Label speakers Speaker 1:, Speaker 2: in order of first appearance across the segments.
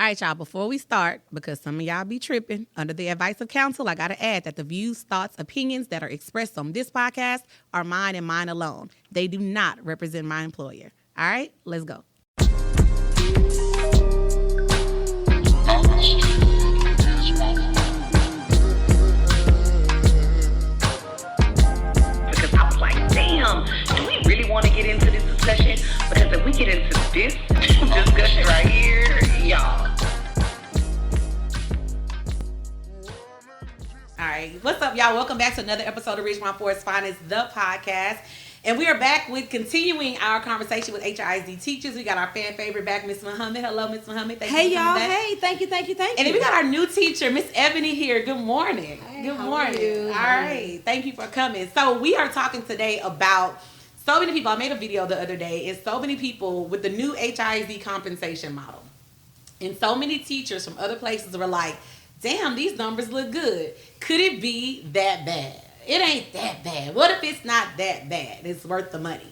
Speaker 1: All right, y'all, before we start, because some of y'all be tripping, under the advice of counsel, I got to add that the views, thoughts, opinions that are expressed on this podcast are mine and mine alone. They do not represent my employer. All right, let's go.
Speaker 2: Because I was like, damn, do we really want to get into this discussion? Because if we get into this discussion right here, y'all.
Speaker 1: All right, what's up, y'all? Welcome back to another episode of Richmond Forest Finest, the podcast. And we are back with continuing our conversation with HISD teachers. We got our fan favorite back, Miss Muhammed. Hello, Miss Muhammed.
Speaker 3: Thank you for y'all. Hey, thank you.
Speaker 1: And then we got our new teacher, Miss Ebony here. Good morning.
Speaker 3: Hey,
Speaker 1: Good
Speaker 3: how
Speaker 1: morning.
Speaker 3: are you?
Speaker 1: All right. Thank you for coming. So we are talking today about so many people. I made a video the other day. It's so many people with the new HISD compensation model. And so many teachers from other places were like, damn, these numbers look good. Could it be that bad? It ain't that bad. What if it's not that bad? It's worth the money.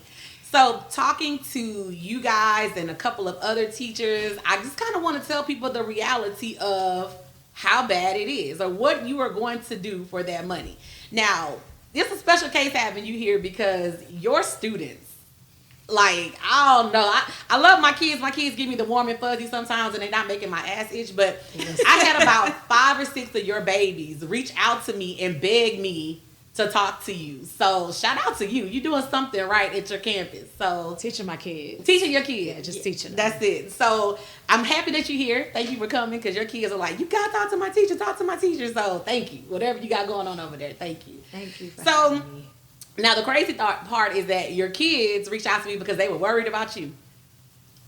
Speaker 1: So talking to you guys and a couple of other teachers, I just kind of want to tell people the reality of how bad it is or what you are going to do for that money. Now, this is a special case having you here because your students, like, I don't know. I love my kids. My kids give me the warm and fuzzy sometimes and they're not making my ass itch. But I had about 5 or 6 of your babies reach out to me and beg me to talk to you. So shout out to you. You're doing something right at your campus. So
Speaker 3: Teaching my kids.
Speaker 1: Teaching your kids.
Speaker 3: Yeah, just teaching them.
Speaker 1: That's it. So I'm happy that you're here. Thank you for coming because your kids are like, you got to talk to my teacher. Talk to my teacher. So thank you. Whatever you got going on over there. Thank you.
Speaker 3: Thank you for
Speaker 1: So
Speaker 3: having me.
Speaker 1: now the crazy part is that your kids reached out to me because they were worried about you.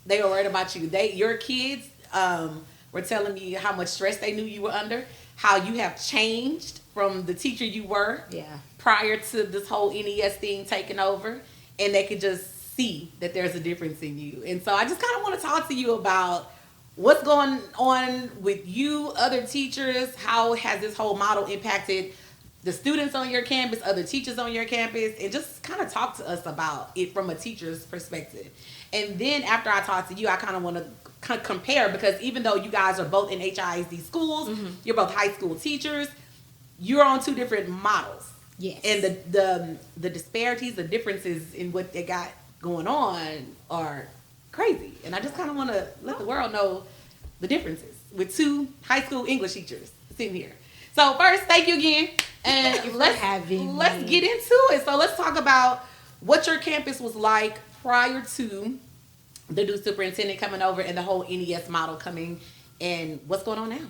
Speaker 1: They were worried about you. Your kids were telling me how much stress they knew you were under, how you have changed from the teacher you were prior to this whole NES thing taking over, and they could just see that there's a difference in you. And so I just kind of want to talk to you about what's going on with you, other teachers, how has this whole model impacted the students on your campus, other teachers on your campus, and just kind of talk to us about it from a teacher's perspective. And then after I talk to you, I kind of want to compare, because even though you guys are both in HISD schools, you're both high school teachers, you're on 2 different models.
Speaker 3: Yes.
Speaker 1: And the disparities, the differences in what they got going on are crazy. And I just kind of want to let the world know the differences with 2 high school English teachers sitting here. So first, thank you again. And
Speaker 3: Thank you for having me.
Speaker 1: Let's get into it. So let's talk about what your campus was like prior to the new superintendent coming over and the whole NES model coming, and what's going on now.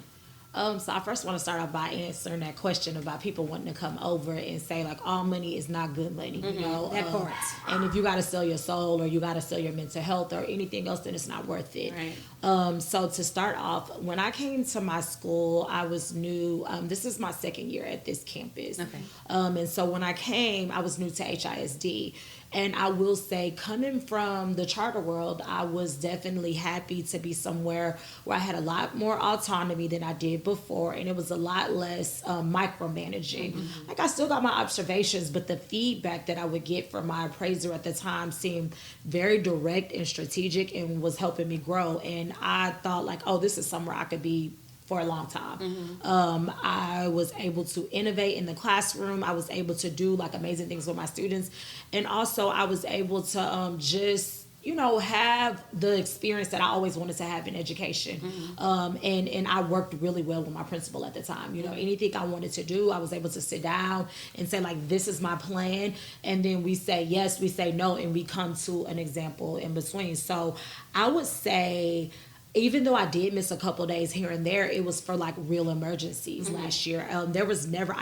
Speaker 3: So I first want to start off by answering that question about people wanting to come over and say, like, all money is not good money, you know.
Speaker 4: That part.
Speaker 3: And if you got to sell your soul or you got to sell your mental health or anything else, then it's not worth it.
Speaker 1: Right.
Speaker 3: So to start off, when I came to my school, I was new. This is my 2nd year at this campus.
Speaker 1: Okay.
Speaker 3: And so when I came, I was new to HISD. And I will say, coming from the charter world, I was definitely happy to be somewhere where I had a lot more autonomy than I did before, and it was a lot less micromanaging. Like, I still got my observations, but the feedback that I would get from my appraiser at the time seemed very direct and strategic and was helping me grow. And I thought, like, oh, this is somewhere I could be for a long time. I was able to innovate in the classroom. I was able to do like amazing things with my students. And also I was able to just, you know, have the experience that I always wanted to have in education. And I worked really well with my principal at the time. You know, anything I wanted to do, I was able to sit down and say, like, this is my plan. And then we say yes, we say no, and we come to an example in between. So I would say, even though I did miss a couple of days here and there, it was for like real emergencies last year. I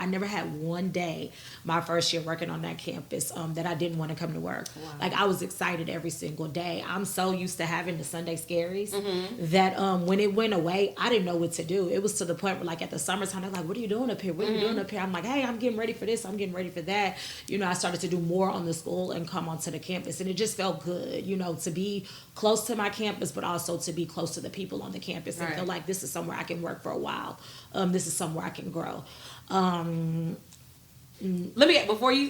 Speaker 3: never had one day my first year working on that campus that I didn't want to come to work. Wow. Like, I was excited every single day. I'm so used to having the Sunday scaries that when it went away, I didn't know what to do. It was to the point where, like, at the summertime, they're like, what are you doing up here? What are you doing up here? I'm like, hey, I'm getting ready for this. I'm getting ready for that. You know, I started to do more on the school and come onto the campus. And it just felt good, you know, to be close to my campus, but also to be close to the people on the campus and feel like this is somewhere I can work for a while. This is somewhere I can grow.
Speaker 1: Let me, before you,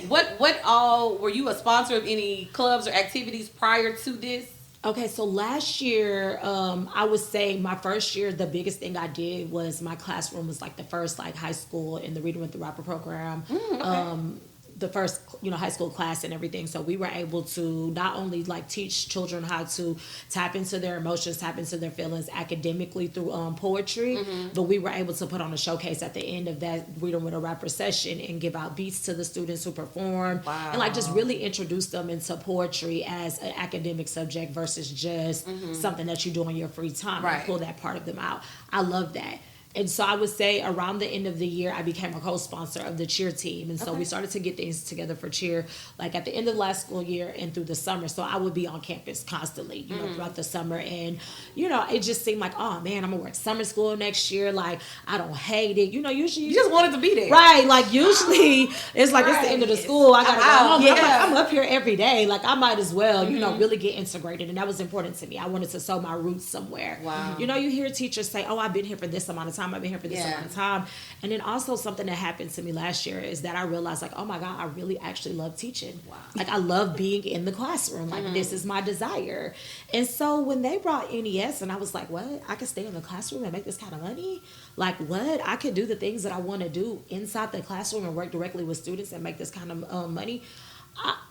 Speaker 1: what all, were you a sponsor of any clubs or activities prior to this?
Speaker 3: Okay, so last year, I would say my first year, the biggest thing I did was my classroom was like the first like high school in the Reading with the Rapper program.
Speaker 1: Okay.
Speaker 3: The first, high school class and everything. So we were able to not only like teach children how to tap into their emotions, tap into their feelings academically through poetry, but we were able to put on a showcase at the end of that Reading with a Rapper session and give out beats to the students who perform, and like just really introduce them into poetry as an academic subject versus just something that you do in your free time.
Speaker 1: Right.
Speaker 3: And pull that part of them out. I love that. And so I would say around the end of the year, I became a co-sponsor of the cheer team. And so we started to get things together for cheer, like at the end of last school year and through the summer. So I would be on campus constantly, throughout the summer. And, it just seemed like, oh man, I'm going to work summer school next year. Like, I don't hate it. Usually
Speaker 1: You just wanted to be there.
Speaker 3: right. Like usually it's like it's the end of the school. I got to go home.
Speaker 1: Yeah.
Speaker 3: I'm like, I'm up here every day. Like I might as well, really get integrated. And that was important to me. I wanted to sow my roots somewhere.
Speaker 1: Wow.
Speaker 3: You hear teachers say, oh, I've been here for this amount of time. I've been here for this amount of time. And then also something that happened to me last year is that I realized like, oh my God, I really actually love teaching. Wow. Like I love being in the classroom. Like this is my desire. And so when they brought NES and I was like, what? I could stay in the classroom and make this kind of money? Like what? I could do the things that I want to do inside the classroom and work directly with students and make this kind of money.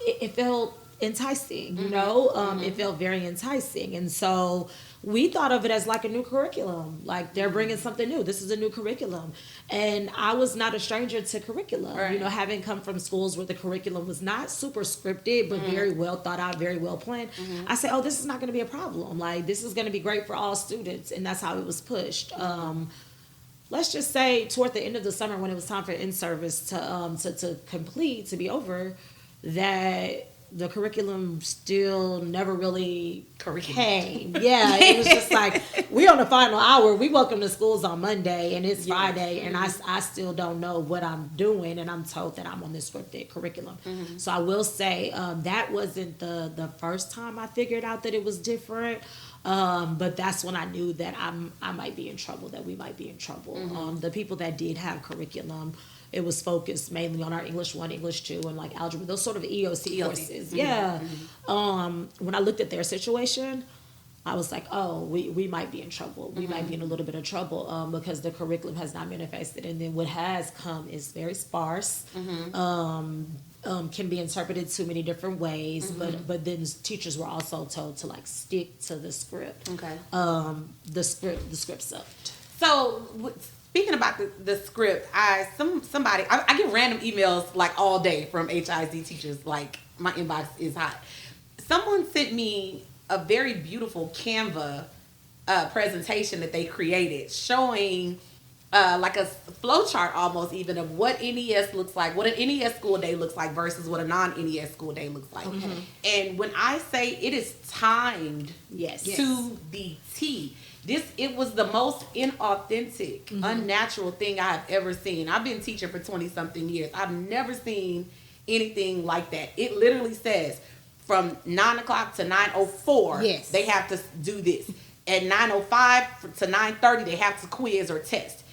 Speaker 3: It felt enticing, it felt very enticing. And so we thought of it as like a new curriculum, like they're bringing something new. This is a new curriculum. And I was not a stranger to curriculum,
Speaker 1: right.
Speaker 3: Having come from schools where the curriculum was not super scripted, but very well thought out, very well planned. I said, oh, this is not going to be a problem. Like this is going to be great for all students. And that's how it was pushed. Let's just say toward the end of the summer when it was time for in-service to complete, to be over, that the curriculum still never really came. Yeah, it was just like, we on the final hour. We welcome to schools on Monday, and it's Friday, and I still don't know what I'm doing, and I'm told that I'm on this scripted curriculum. So I will say that wasn't the first time I figured out that it was different. But that's when I knew that I might be in trouble, that we might be in trouble. The people that did have curriculum, it was focused mainly on our English 1, English 2, and like algebra, those sort of EOC courses. Yeah. When I looked at their situation, I was like, oh, we might be in trouble. We might be in a little bit of trouble because the curriculum has not manifested. And then what has come is very sparse. Can be interpreted too many different ways, but then teachers were also told to like stick to the script. Okay. The script sucked.
Speaker 1: So speaking about the script, I get random emails like all day from HISD teachers. Like my inbox is hot. Someone sent me a very beautiful Canva presentation that they created showing like a flow chart almost even of what NES looks like, what an NES school day looks like versus what a non-NES school day looks like. And when I say it is timed to the T, it was the most inauthentic, unnatural thing I have ever seen. I've been teaching for 20-something years. I've never seen anything like that. It literally says from 9 o'clock to 9:04, they have to do this. At 9:05 to 9:30, they have to quiz or test.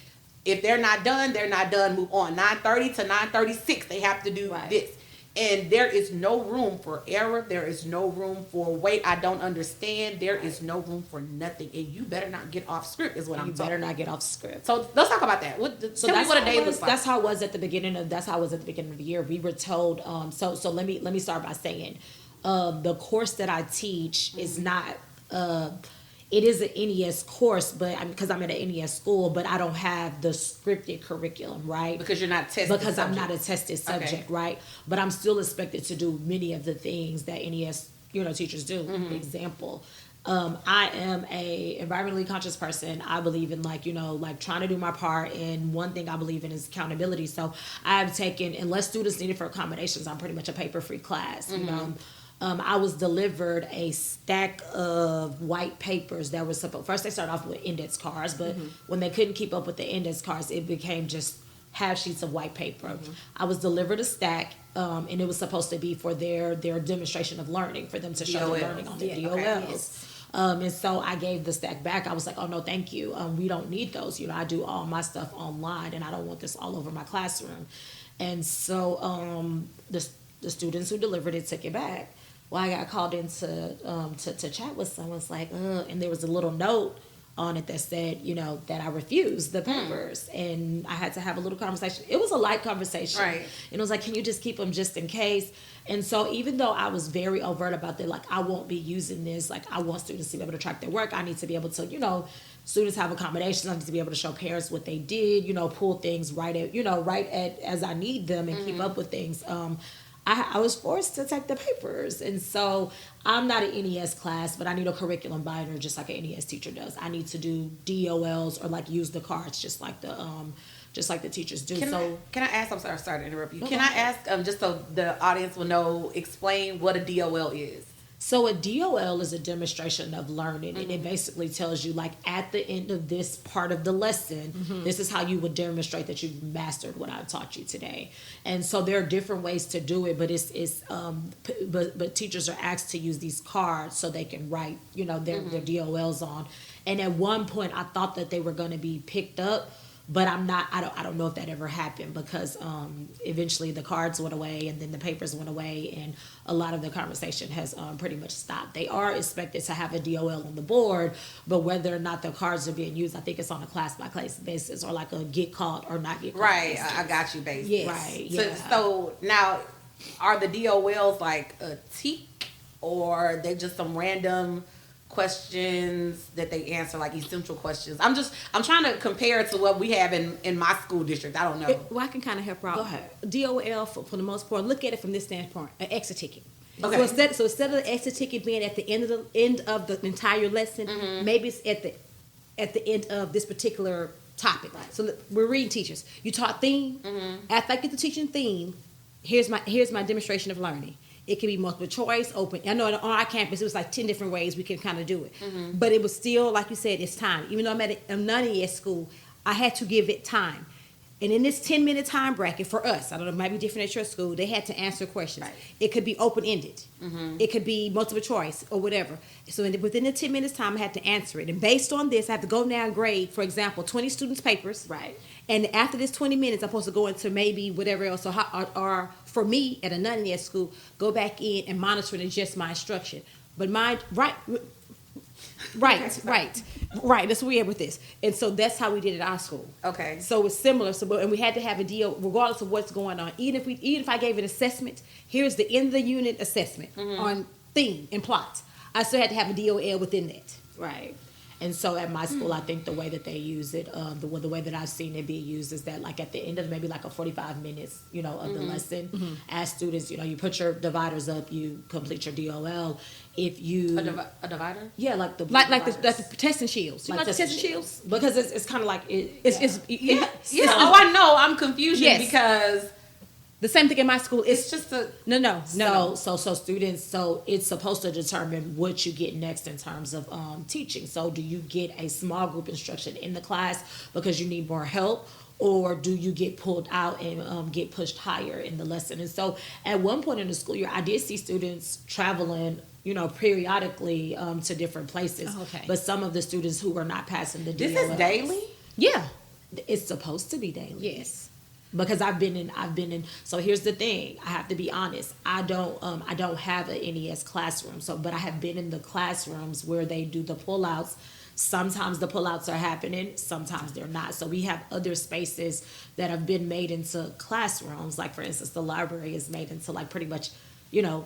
Speaker 1: If they're not done, they're not done. Move on. 9:30 to 9:36, they have to do this. And there is no room for error. There is no room for wait, I don't understand. There is no room for nothing. And you better not get off script is what I'm talking about.
Speaker 3: You better not get off script.
Speaker 1: So let's talk about that. Tell me what a day looks like.
Speaker 3: That's how it was at the beginning of the year. We were told, so let me start by saying, the course that I teach is not it is an NES course, but because I'm at an NES school, but I don't have the scripted curriculum, right?
Speaker 1: Because you're not tested.
Speaker 3: Because I'm not a tested subject, right? But I'm still expected to do many of the things that NES, teachers do. Example, I am a environmentally conscious person. I believe in like trying to do my part. And one thing I believe in is accountability. So I've taken, unless students need it for accommodations, I'm pretty much a paper-free class, I was delivered a stack of white papers that were first they started off with index cards, but when they couldn't keep up with the index cards, it became just half sheets of white paper. I was delivered a stack, and it was supposed to be for their demonstration of learning, for them to show their learning on their DOLs. And so I gave the stack back. I was like, oh, no, thank you. We don't need those. I do all my stuff online, and I don't want this all over my classroom. And so the students who delivered it took it back. Well, I got called in to chat with someone. It's like, and there was a little note on it that said, that I refused the papers, and I had to have a little conversation. It was a light conversation,
Speaker 1: right?
Speaker 3: And it was like, can you just keep them just in case? And so even though I was very overt about that, like, I won't be using this, like, I want students to be able to track their work. I need to be able to, students have accommodations. I need to be able to show parents what they did, pull things right at as I need them and keep up with things. I was forced to take the papers. And so I'm not an NES class, but I need a curriculum binder just like an NES teacher does. I need to do DOLs or like use the cards just like the teachers do.
Speaker 2: Can I ask, I'm sorry to interrupt you. Can I ask, just so the audience will know, explain what a DOL is?
Speaker 3: So a DOL is a demonstration of learning, and it basically tells you, like, at the end of this part of the lesson, this is how you would demonstrate that you've mastered what I've taught you today. And so there are different ways to do it, but teachers are asked to use these cards so they can write, their DOLs on. And at one point, I thought that they were going to be picked up. But I don't know if that ever happened because eventually the cards went away and then the papers went away and a lot of the conversation has pretty much stopped. They are expected to have a DOL on the board, but whether or not the cards are being used, I think it's on a class-by-class basis or like a get caught or not get caught.
Speaker 2: Right, I got you, basically.
Speaker 3: Yes. Right, yeah.
Speaker 2: So now, are the DOLs like a TEK or they just some random questions that they answer, like essential questions? I'm trying to compare it to what we have in my school district. I don't know.
Speaker 4: I can kind of help her out.
Speaker 3: Go ahead.
Speaker 4: DOL, for the most part, look at it from this standpoint, an exit ticket.
Speaker 2: Okay.
Speaker 4: So instead of the exit ticket being at the end of the entire lesson, maybe it's at the end of this particular topic. Right. So we're reading teachers. You taught theme. After I get to teaching theme, here's my demonstration of learning. It can be multiple choice, open. I know on our campus it was like 10 different ways we can kind of do it. But it was still, like you said, it's time. Even though I'm at a non-ES school, I had to give it time. And in this 10-minute time bracket for us, I don't know, it might be different at your school, they had to answer questions. Right. It could be open-ended. It could be multiple choice or whatever. So within the 10 minutes time, I had to answer it. And based on this, I have to go now and grade, for example, 20 students' papers.
Speaker 3: Right.
Speaker 4: And after this 20 minutes, I'm supposed to go into maybe whatever else. Or for me, at a non-ES school, go back in and monitor and adjust my instruction. But right. That's where we are with this. And so that's how we did it at our school.
Speaker 2: Okay.
Speaker 4: So it's similar. And we had to have a deal regardless of what's going on. Even if I gave an assessment, here's the end of the unit assessment on theme and plot. I still had to have a DOL within that.
Speaker 3: Right. And so at my school, I think the way that they use it, the way that I've seen it be used is that, like, at the end of maybe like a 45 minutes, of the lesson, as students, you put your dividers up, you complete your DOL. If you
Speaker 2: a divider?
Speaker 3: Yeah, like the
Speaker 4: testing shields.
Speaker 3: Like
Speaker 4: testing shields?
Speaker 3: Because it's kind of like
Speaker 2: Oh, I know. I'm confused because
Speaker 4: the same thing in my school.
Speaker 2: It's just a
Speaker 4: no.
Speaker 3: So students. So it's supposed to determine what you get next in terms of teaching. So do you get a small group instruction in the class because you need more help, or do you get pulled out and get pushed higher in the lesson? And so at one point in the school year, I did see students traveling, periodically to different places.
Speaker 4: Okay.
Speaker 3: But some of the students who were not passing the DOLs.
Speaker 2: This is daily?
Speaker 3: Yeah, it's supposed to be daily.
Speaker 4: Yes.
Speaker 3: Because I've been in. So here's the thing. I have to be honest. I don't have an NES classroom. But I have been in the classrooms where they do the pullouts. Sometimes the pullouts are happening. Sometimes they're not. So we have other spaces that have been made into classrooms. Like, for instance, the library is made into like pretty much,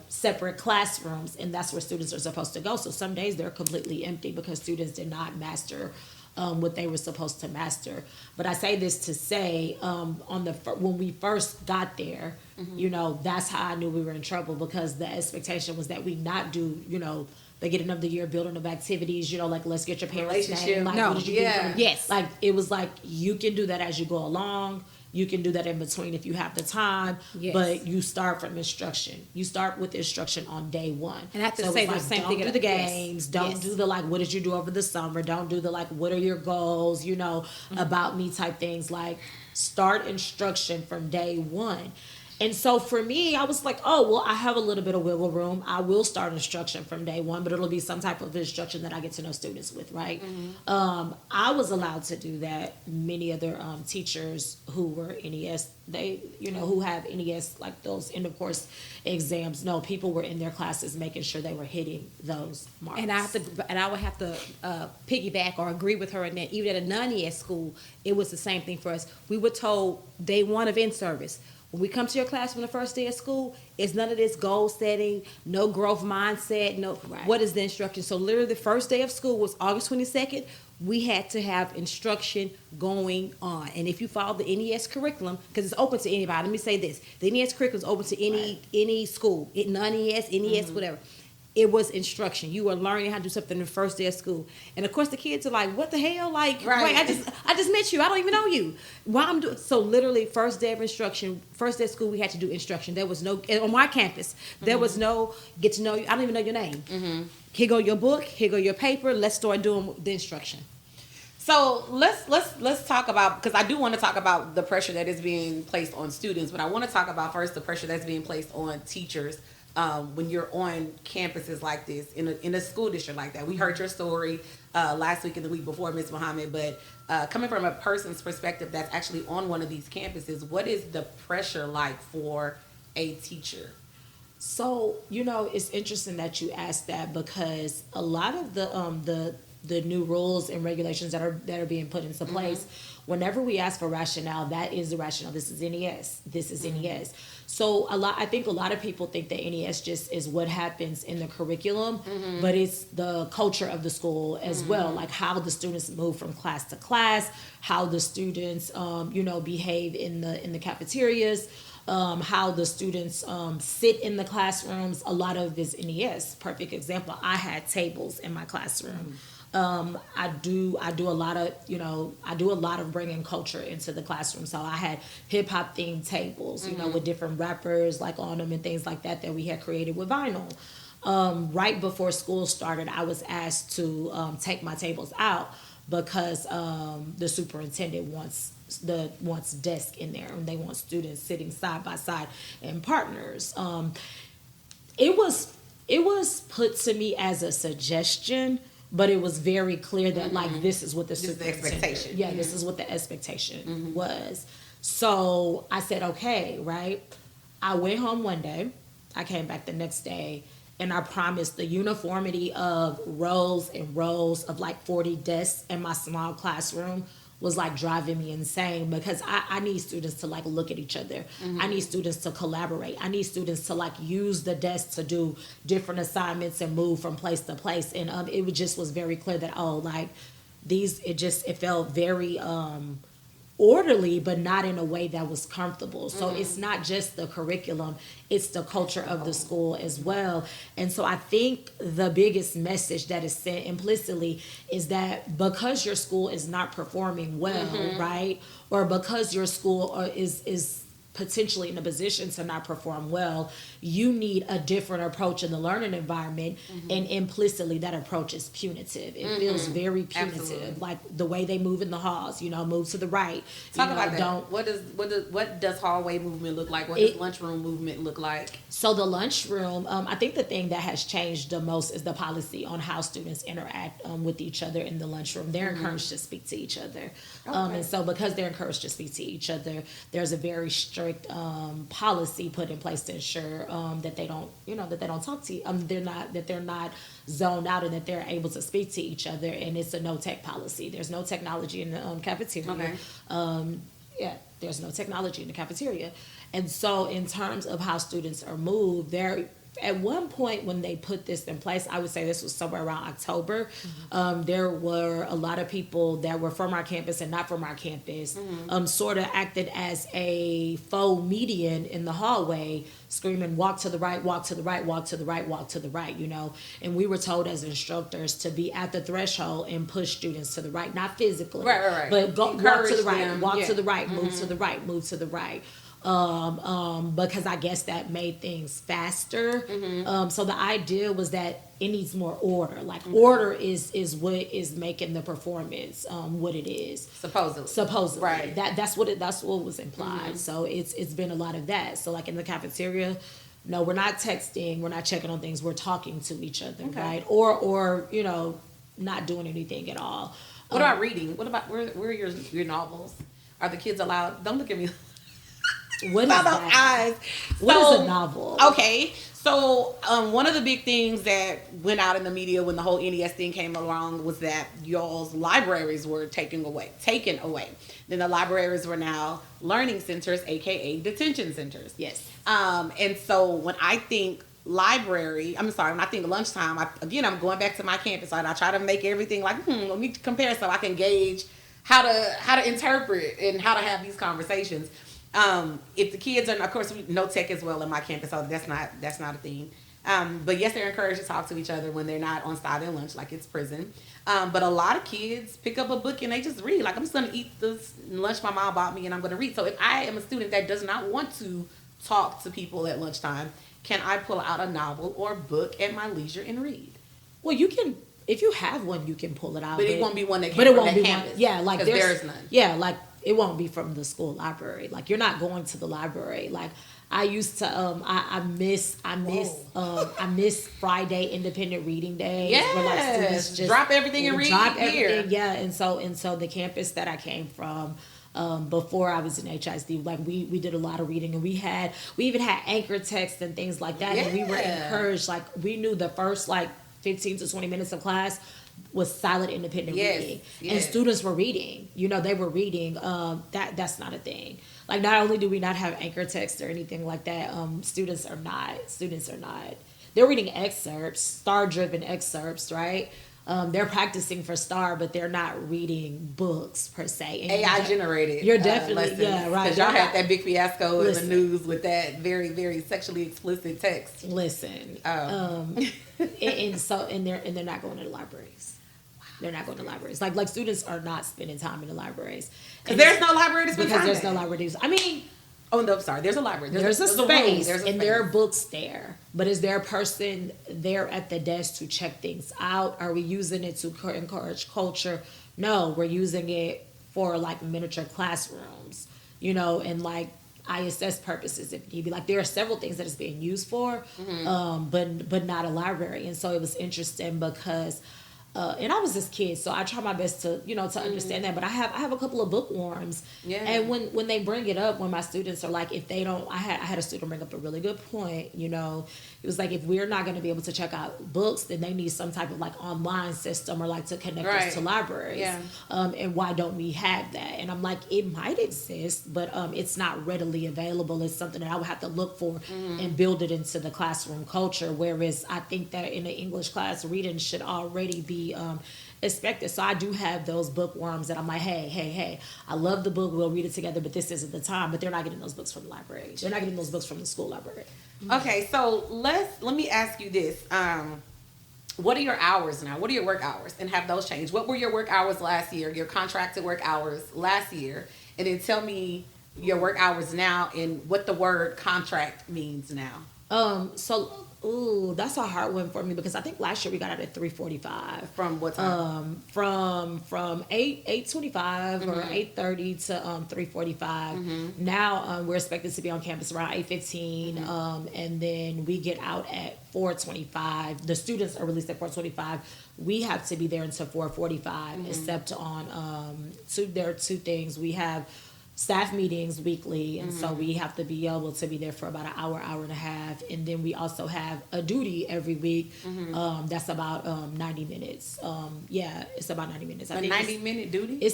Speaker 3: separate classrooms, and that's where students are supposed to go. So some days they're completely empty because students did not master what they were supposed to master. But I say this to say, when we first got there, that's how I knew we were in trouble, because the expectation was that we not do, beginning of the year building of activities, like, let's get your parents' name. Like,
Speaker 4: No.
Speaker 3: what did you do?
Speaker 4: Yes.
Speaker 3: Like, it was like, you can do that as you go along. You can do that in between if you have the time.
Speaker 4: Yes.
Speaker 3: But you start from instruction. You start with instruction on day one.
Speaker 4: And I have to
Speaker 3: So
Speaker 4: say
Speaker 3: it's
Speaker 4: the same thing.
Speaker 3: Don't do the games.
Speaker 4: Yes.
Speaker 3: Don't
Speaker 4: Yes.
Speaker 3: do the, like, what did you do over the summer? Don't do the, like, what are your goals, about me type things. Like, start instruction from day one. And so for me, I was like, oh, well, I have a little bit of wiggle room. I will start instruction from day one, but it'll be some type of instruction that I get to know students with, right? I was allowed to do that. Many other teachers who were NES, they, who have NES, like those end of course exams, no, people were in their classes making sure they were hitting those marks.
Speaker 4: And I would have to piggyback or agree with her in that even at a non-ES school, it was the same thing for us. We were told day one of in-service, when we come to your class on the first day of school, it's none of this goal setting, no growth mindset, no.
Speaker 3: Right.
Speaker 4: What is the instruction? So literally the first day of school was August 22nd. We had to have instruction going on. And if you follow the NES curriculum, because it's open to anybody, let me say this. The NES curriculum is open to any school, non-ES, NES, whatever. It was instruction. You were learning how to do something the first day of school. And of course the kids are like, what the hell? Like,
Speaker 1: Right.
Speaker 4: wait, I just met you. I don't even know you. Why I'm doing so literally first day of instruction, first day of school we had to do instruction. There was no on my campus, there was no get to know you. I don't even know your name. Here go your book, here go your paper, let's start doing the instruction.
Speaker 1: So let's talk about, because I do want to talk about the pressure that is being placed on students, but I want to talk about first the pressure that's being placed on teachers when you're on campuses like this in a school district like that. We heard your story last week and the week before, Ms. Muhammad, but coming from a person's perspective that's actually on one of these campuses, what is the pressure like for a teacher?
Speaker 3: So, it's interesting that you asked that, because a lot of the new rules and regulations that are being put into place, whenever we ask for rationale, that is the rationale. This is NES. This is NES. So I think a lot of people think that NES just is what happens in the curriculum, but it's the culture of the school as well, like how the students move from class to class, how the students behave in the cafeterias, how the students sit in the classrooms. A lot of this NES. Perfect example. I had tables in my classroom. I do a lot of bringing culture into the classroom. So I had hip hop themed tables, with different rappers like on them and things like that we had created with vinyl. Right before school started, I was asked to take my tables out because the superintendent wants desk in there, and they want students sitting side by side in partners. It was put to me as a suggestion, but it was very clear that like this is what the
Speaker 1: expectation.
Speaker 3: Yeah, this is what the expectation was. So I said, okay, right? I went home one day. I came back the next day, and I promised the uniformity of rows and rows of like 40 desks in my small classroom was like driving me insane, because I need students to like look at each other. I need students to collaborate. I need students to like use the desk to do different assignments and move from place to place. And it just was very clear that it felt very orderly, but not in a way that was comfortable. So it's not just the curriculum, it's the culture of the school as well. And so I think the biggest message that is sent implicitly is that because your school is not performing well, right? Or because your school is potentially in a position to not perform well, you need a different approach in the learning environment, and implicitly that approach is punitive. It feels very punitive. Absolutely. Like the way they move in the halls, move to the right.
Speaker 1: Talk about that. What does hallway movement look like? What does lunchroom movement look like?
Speaker 3: So the lunchroom, I think the thing that has changed the most is the policy on how students interact with each other in the lunchroom. They're encouraged to speak to each other. And so because they're encouraged to speak to each other, there's a very strict policy put in place to ensure that they don't talk to they're not zoned out, and that they're able to speak to each other. And it's a no tech policy. There's no technology in the cafeteria. There's no technology in the cafeteria. And so in terms of how students are moved, at one point when they put this in place, I would say this was somewhere around October, there were a lot of people that were from our campus and not from our campus, sort of acted as a faux median in the hallway, screaming, walk to the right, walk to the right, walk to the right, walk to the right, And we were told as instructors to be at the threshold and push students to the right, not physically,
Speaker 1: right.
Speaker 3: but walk to the right,
Speaker 1: them.
Speaker 3: walk to the right, move to the right, move to the right. because I guess that made things faster. So the idea was that it needs more order. Like order is what is making the performance what it is. Supposedly,
Speaker 2: right?
Speaker 3: That's what was implied. So it's been a lot of that. So like in the cafeteria, no, we're not texting, we're not checking on things, we're talking to each other, right? Or you know, not doing anything at all.
Speaker 2: What about reading? What about where are your novels? Are the kids allowed? Don't look at me.
Speaker 3: What is that?
Speaker 2: Eyes.
Speaker 3: What is a novel?
Speaker 2: Okay, so one of the big things that went out in the media when the whole NES thing came along was that y'all's libraries were taken away. Then the libraries were now learning centers, aka detention centers.
Speaker 3: Yes.
Speaker 2: And so when I think when I think lunchtime, I'm going back to my campus and I try to make everything like, let me compare so I can gauge how to interpret and how to have these conversations. If the kids are, of course, we know tech as well in my campus, so that's not a thing. But yes, they're encouraged to talk to each other when they're not on silent lunch, like it's prison. But a lot of kids pick up a book and they just read. Like, I'm just going to eat this lunch my mom bought me and I'm going to read. So if I am a student that does not want to talk to people at lunchtime, can I pull out a novel or book at my leisure and read?
Speaker 3: Well, you can. If you have one, you can pull it out.
Speaker 2: But it won't be one that came
Speaker 3: but it
Speaker 2: from
Speaker 3: won't
Speaker 2: that
Speaker 3: be
Speaker 2: campus.
Speaker 3: One, yeah, like
Speaker 2: there's none.
Speaker 3: Yeah, like it won't be from the school library. Like you're not going to the library. Like I used to. I miss Friday independent reading days.
Speaker 2: Yes.
Speaker 3: Where like students just
Speaker 2: drop everything and read here.
Speaker 3: Yeah, and so the campus that I came from. Before I was in HISD, like we did a lot of reading, and we even had anchor text and things like that, and we were encouraged. Like we knew the first like 15 to 20 minutes of class was silent independent reading, and students were reading. You know, they were reading. That's not a thing. Like not only do we not have anchor text or anything like that, students are not. They're reading excerpts, star-driven excerpts, right? They're practicing for STAR, but they're not reading books per se. And
Speaker 2: AI generated.
Speaker 3: You're definitely
Speaker 2: lessons,
Speaker 3: right.
Speaker 2: Because y'all had that big fiasco in the news with that very, very sexually explicit text.
Speaker 3: Listen, and they're not going to the libraries. They're not going to libraries. Like students are not spending time in the libraries.
Speaker 2: Because there's no library to spend time.
Speaker 3: Because there's no library. I mean.
Speaker 2: Oh no! Sorry, there's a library.
Speaker 3: There's a space,
Speaker 2: and
Speaker 3: there are books there. But is there a person there at the desk to check things out? Are we using it to encourage culture? No, we're using it for like miniature classrooms, you know, and like ISS purposes if need be. Like there are several things that it's being used for, but not a library. And so it was interesting because. And I was this kid, so I try my best to, to understand that. But I have a couple of bookworms. Yeah. And when they bring it up, when my students are like, if they don't, I had a student bring up a really good point. It was like, if we're not going to be able to check out books, then they need some type of like online system or like to connect us to libraries. Yeah. And why don't we have that? And I'm like, it might exist, but it's not readily available. It's something that I would have to look for and build it into the classroom culture. Whereas I think that in the English class, reading should already be expected. So I do have those bookworms that I'm like, hey, I love the book, we'll read it together, but this isn't the time. But they're not getting those books from the library. They're not getting those books from the school library.
Speaker 2: Okay, so let me ask you this. What are your hours now? What are your work hours? And have those changed? What were your work hours last year, your contracted work hours last year? And then tell me your work hours now and what the word contract means now.
Speaker 3: Ooh, that's a hard one for me because I think last year we got out at 3:45.
Speaker 2: From what time?
Speaker 3: From 8:25 or 8:30 to 3:45. Now we're expected to be on campus around 8:15, and then we get out at 4:25. The students are released at 4:25. We have to be there until 4:45. Except on there are two things. We have staff meetings weekly, and so we have to be able to be there for about an hour and a half, and then we also have a duty every week that's about 90 minutes. It's about 90 minutes.
Speaker 2: I think 90-minute duty?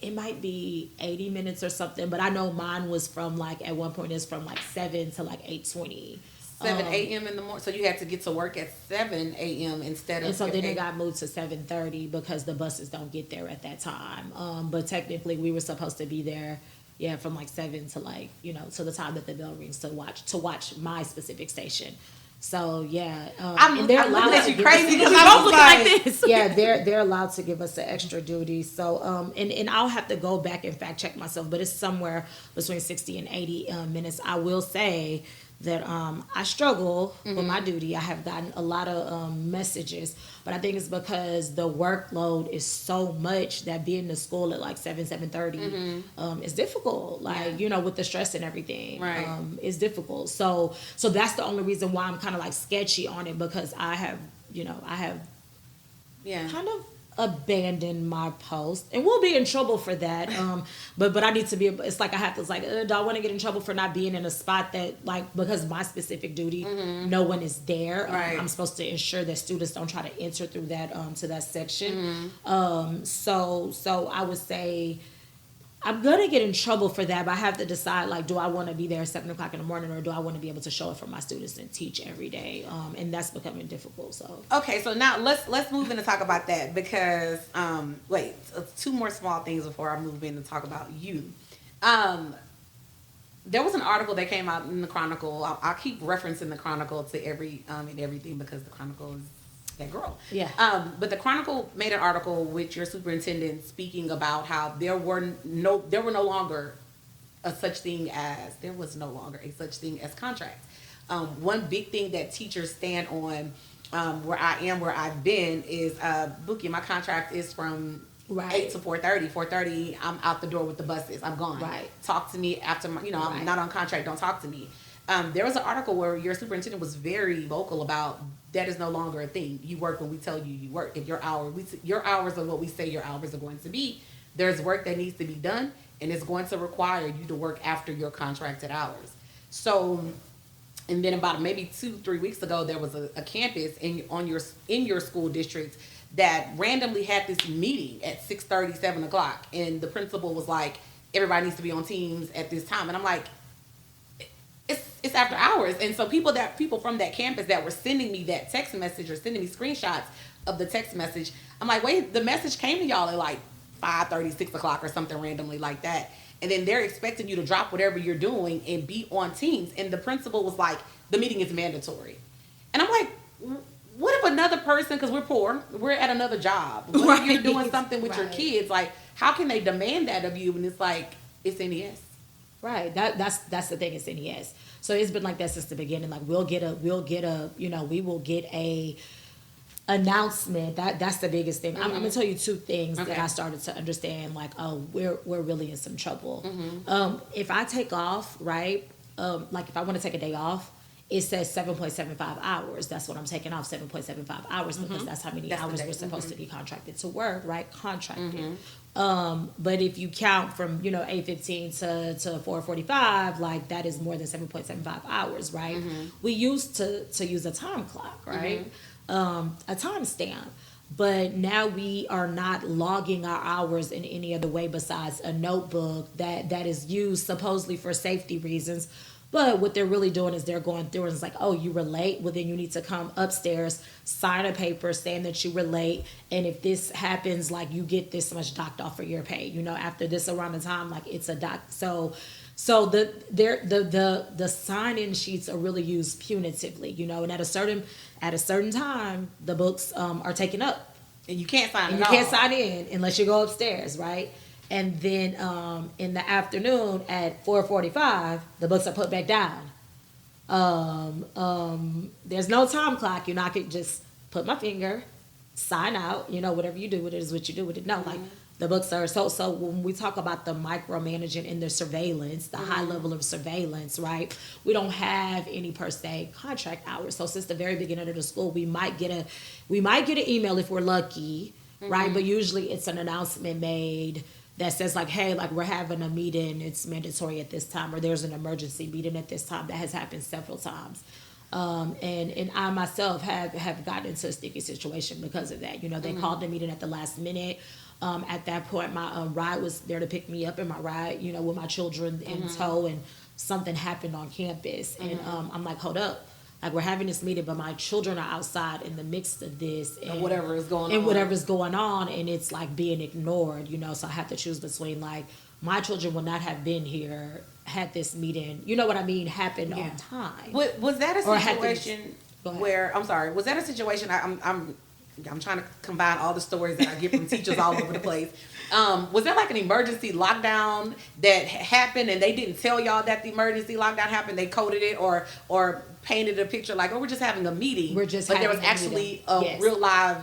Speaker 3: It might be 80 minutes or something, but I know mine was from like at one point it's from like 7 to like 8:20.
Speaker 2: 7 a.m. in the morning, so you had to get to work at 7 a.m. instead of.
Speaker 3: And so then it got moved to 7:30 because the buses don't get there at that time. But technically, we were supposed to be there. Yeah, from like 7 to like, to the time that the bell rings to watch my specific station. So yeah,
Speaker 1: I'm
Speaker 3: they're
Speaker 1: looking at you
Speaker 3: give
Speaker 1: crazy
Speaker 3: us-
Speaker 1: because
Speaker 4: We
Speaker 1: I'm
Speaker 4: both
Speaker 1: just
Speaker 4: looking
Speaker 1: like
Speaker 4: like this.
Speaker 3: yeah, they're allowed to give us an extra duty. So and I'll have to go back and fact check myself, but it's somewhere between 60 and 80 minutes. I will say that I struggle with my duty. I have gotten a lot of messages, but I think it's because the workload is so much that being to school at like 7:30 is difficult. Like with the stress and everything,
Speaker 1: Right.
Speaker 3: It's difficult. So that's the only reason why I'm kind of like sketchy on it, because I have
Speaker 1: yeah.
Speaker 3: kind of abandoned my post, and we'll be in trouble for that. But I need to be. It's like I have to. It's like, do I want to get in trouble for not being in a spot that like because my specific duty, no one is there.
Speaker 1: Right.
Speaker 3: I'm supposed to ensure that students don't try to enter through that to that section. So I would say I'm gonna get in trouble for that, but I have to decide, like, do I want to be there at 7:00 in the morning, or do I want to be able to show it for my students and teach every day? And that's becoming difficult. So
Speaker 1: Okay, so now let's move in to talk about that because two more small things before I move in to talk about you. There was an article that came out in the Chronicle. I'll keep referencing the Chronicle to every and everything because the Chronicle is that girl.
Speaker 3: Yeah.
Speaker 1: But the Chronicle made an article with your superintendent speaking about how there was no longer a such thing as contracts. One big thing that teachers stand on, where I've been, is Bookie, my contract is from
Speaker 3: Right.
Speaker 1: 8 to 4:30. 4:30, I'm out the door with the buses. I'm gone.
Speaker 3: Right.
Speaker 1: Talk to me after my, I'm
Speaker 3: Right.
Speaker 1: not on contract. Don't talk to me. There was an article where your superintendent was very vocal about that is no longer a thing. You work when we tell you you work. If your hours are what we say your hours are going to be. There's work that needs to be done, and it's going to require you to work after your contracted hours. So, and then about maybe 2-3 weeks ago, there was a campus in your school district that randomly had this meeting at 6:30, 7:00, and the principal was like, everybody needs to be on Teams at this time, and I'm like, it's after hours. And so people from that campus that were sending me that text message or sending me screenshots of the text message, I'm like, wait, the message came to y'all at like 5:30, 6:00 or something randomly like that. And then they're expecting you to drop whatever you're doing and be on Teams. And the principal was like, the meeting is mandatory. And I'm like, what if another person, because we're poor, we're at another job. What if you're doing something with your kids? Like, how can they demand that of you? And it's like, it's NES.
Speaker 3: right, that's the thing. It's NES. So it's been like that since the beginning. Like we will get a announcement. That's the biggest thing. I'm gonna tell you two things that I started to understand. Like, oh, we're really in some trouble. If I take off, right? Like if I want to take a day off, it says 7.75 hours. That's what I'm taking off, 7.75 hours, because that's how many hours we're supposed to be contracted to work, right? Contracted. But if you count from 8:15 to 4:45, like that is more than 7.75 hours, right? We used to use a time clock, right? A time stamp. But now we are not logging our hours in any other way besides a notebook that is used supposedly for safety reasons. But what they're really doing is they're going through and it's like, oh, you were late? Well, then you need to come upstairs, sign a paper saying that you were late. And if this happens, like you get this much docked off for your pay. After this around the time, like it's a dock. So the sign-in sheets are really used punitively, and at a certain time, the books are taken up.
Speaker 1: And you can't sign
Speaker 3: And you can't sign in unless you go upstairs, right? And then in the afternoon at 4:45, the books are put back down. There's no time clock. I could just put my finger, sign out. Whatever you do with it is what you do with it. No, like the books are so when we talk about the micromanaging and the surveillance, the high level of surveillance, right? We don't have any per se contract hours. So since the very beginning of the school, we might get an email if we're lucky, right? But usually it's an announcement made that says like, hey, like we're having a meeting, it's mandatory at this time, or there's an emergency meeting at this time. That has happened several times. And I myself have gotten into a sticky situation because of that. They called the meeting at the last minute. At that point, my ride was there to pick me up in my ride, with my children in tow, and something happened on campus. And I'm like, hold up. Like we're having this meeting, but my children are outside in the midst of this, and
Speaker 1: whatever's going on,
Speaker 3: and it's like being ignored, So I have to choose between like my children would not have been here had this meeting, happened on time.
Speaker 1: Was that a situation?
Speaker 3: Go ahead.
Speaker 2: where, I'm sorry, was that a situation, I'm trying to combine all the stories that I get from teachers all over the place. Was there like an emergency lockdown that happened and they didn't tell y'all that the emergency lockdown happened? They coded it or painted a picture like, oh, we're just having a meeting. But there was actually a real live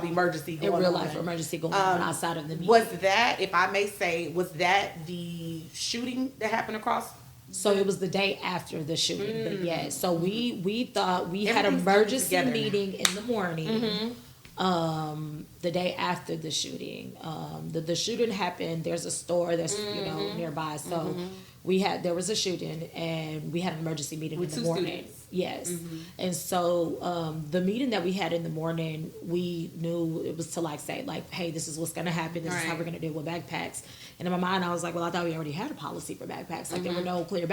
Speaker 2: emergency going on.
Speaker 3: A real life emergency going on outside of the meeting.
Speaker 2: Was that, if I may say, was that the shooting that happened across?
Speaker 3: So it was the day after the shooting, but yeah. So we thought we had an emergency meeting in the morning. The day after the shooting, the shooting happened. There's a store that's nearby, so there was a shooting, and we had an emergency meeting
Speaker 2: with
Speaker 3: in the morning.
Speaker 2: Students.
Speaker 3: Yes, and so the meeting that we had in the morning, we knew it was to say, hey, this is what's going to happen. This is how we're going to deal with backpacks. And in my mind, I was like, well, I thought we already had a policy for backpacks. There were no clear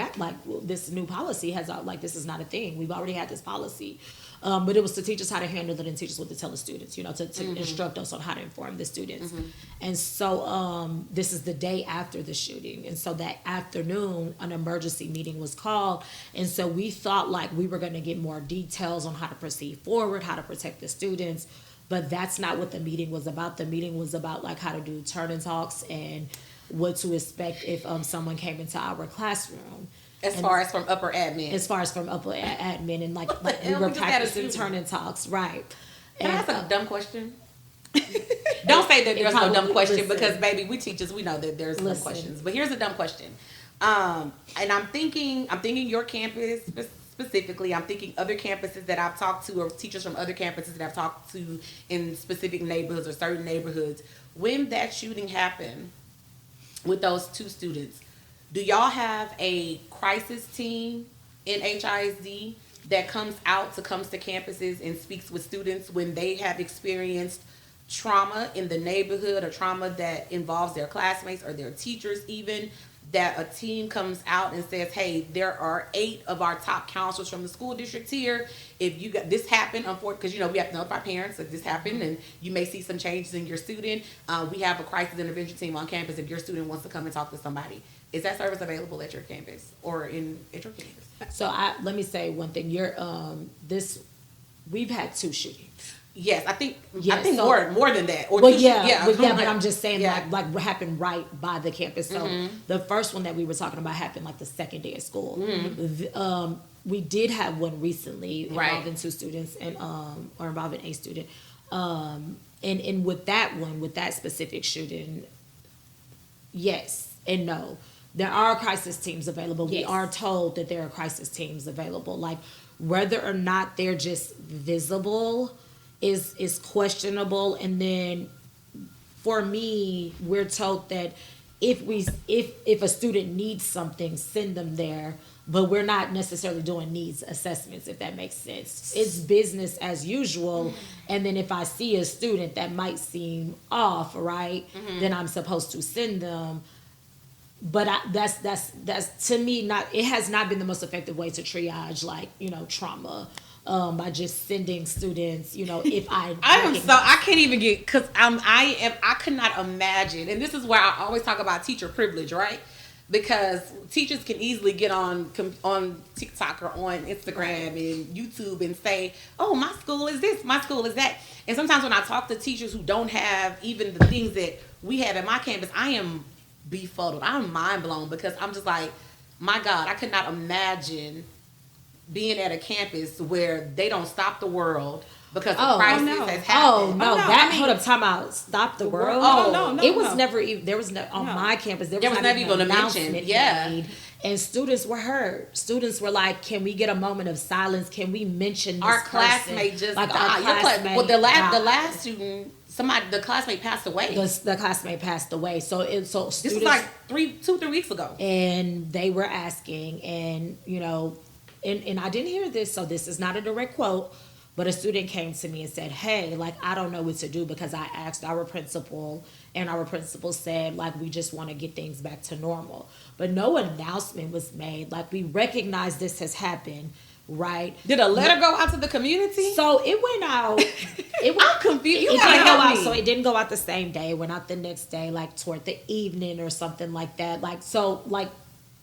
Speaker 3: this new policy has this is not a thing. We've already had this policy. But it was to teach us how to handle it and teach us what to tell the students, to instruct us on how to inform the students. And so this is the day after the shooting. And so that afternoon, an emergency meeting was called. And so we thought we were going to get more details on how to proceed forward, how to protect the students. But that's not what the meeting was about. The meeting was about how to do turn-in talks and what to expect if someone came into our classroom.
Speaker 2: As far as from upper admin.
Speaker 3: And we were practicing turn-in talks, right.
Speaker 2: Can I ask a dumb question? Don't say that there's no dumb question because, baby, we teachers, we know that there's dumb questions. But here's a dumb question. And I'm thinking your campus specifically. I'm thinking other campuses that I've talked to or teachers from other campuses that I've talked to in specific neighborhoods or certain neighborhoods. When that shooting happened with those two students, do y'all have a crisis team in HISD that comes to campuses and speaks with students when they have experienced trauma in the neighborhood or trauma that involves their classmates or their teachers even, that a team comes out and says, hey, there are 8 of our top counselors from the school district here. If you got this happened, unfortunately, because we have to notify parents that this happened and you may see some changes in your student. We have a crisis intervention team on campus if your student wants to come and talk to somebody. Is that service available at your campus or at your campus?
Speaker 3: So let me say one thing. We've had 2 shootings.
Speaker 2: Yes, I think more than that. Or
Speaker 3: but I'm just saying what happened right by the campus. So the first one that we were talking about happened the second day of school. We did have one recently involving 2 students and or involving a student. And with that specific shooting, yes and no. There are crisis teams available. Yes. We are told that there are crisis teams available. Whether or not they're just visible is questionable. And then for me, we're told that if a student needs something, send them there. But we're not necessarily doing needs assessments, if that makes sense. It's business as usual. And then if I see a student that might seem off, right, then I'm supposed to send them. But that's to me it has not been the most effective way to triage trauma by just sending students if
Speaker 2: I can't even get because I could not imagine, and this is where I always talk about teacher privilege, right? Because teachers can easily get on TikTok or on Instagram and YouTube and say, oh, my school is this, my school is that. And sometimes when I talk to teachers who don't have even the things that we have at my campus, I am befuddled. I'm mind blown because I'm just like, my God, I could not imagine being at a campus where they don't stop the world because the crisis has happened.
Speaker 3: Hold up, time out. Stop the world.
Speaker 2: No.
Speaker 3: It was never even, there was on my campus, there was never even an announcement made. And students were hurt. Students were like, can we get a moment of silence? Can we mention this
Speaker 2: our classmate just died. Well, the last student, the classmate passed away.
Speaker 3: The classmate passed away. So students,
Speaker 2: this was 2-3 weeks ago.
Speaker 3: And they were asking, and and I didn't hear this, so this is not a direct quote, but a student came to me and said, hey, I don't know what to do because I asked our principal, and our principal said, we just want to get things back to normal. But no announcement was made. We recognize this has happened. Right.
Speaker 2: Did a letter go out to the community?
Speaker 3: So it went out.
Speaker 2: I'm confused. You
Speaker 3: gotta help me. So it didn't go out the same day. It went out the next day, toward the evening or something like that.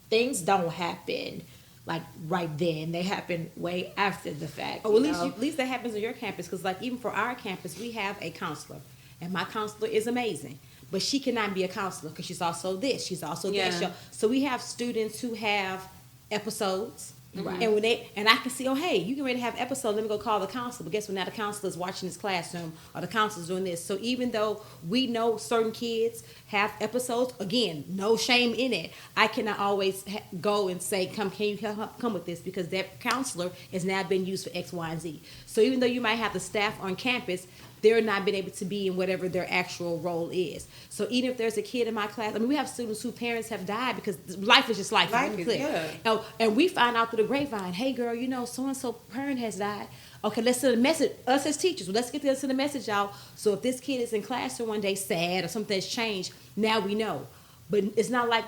Speaker 3: Things don't happen like right then. They happen way after the fact.
Speaker 4: Oh, well, at least that happens on your campus, because like even for our campus, we have a counselor, and my counselor is amazing. But she cannot be a counselor because she's also this, she's also that. So we have students who have episodes. Right. And I can see, oh, hey, you can ready to have episodes. Let me go call the counselor. But guess what? Now the counselor is watching this classroom, or the counselor's doing this. So even though we know certain kids have episodes, again, no shame in it. I cannot always go and say, can you come with this? Because that counselor has now been used for X, Y, and Z. So even though you might have the staff on campus, they're not been able to be in whatever their actual role is. So even if there's a kid in my class, I mean, we have students whose parents have died, because life is just life. And we find out through the grapevine, hey girl, so-and-so parent has died. Okay, let's send a message, us as teachers, let's get this, send a message out. So if this kid is in class one day sad or something has changed, now we know. But it's not like,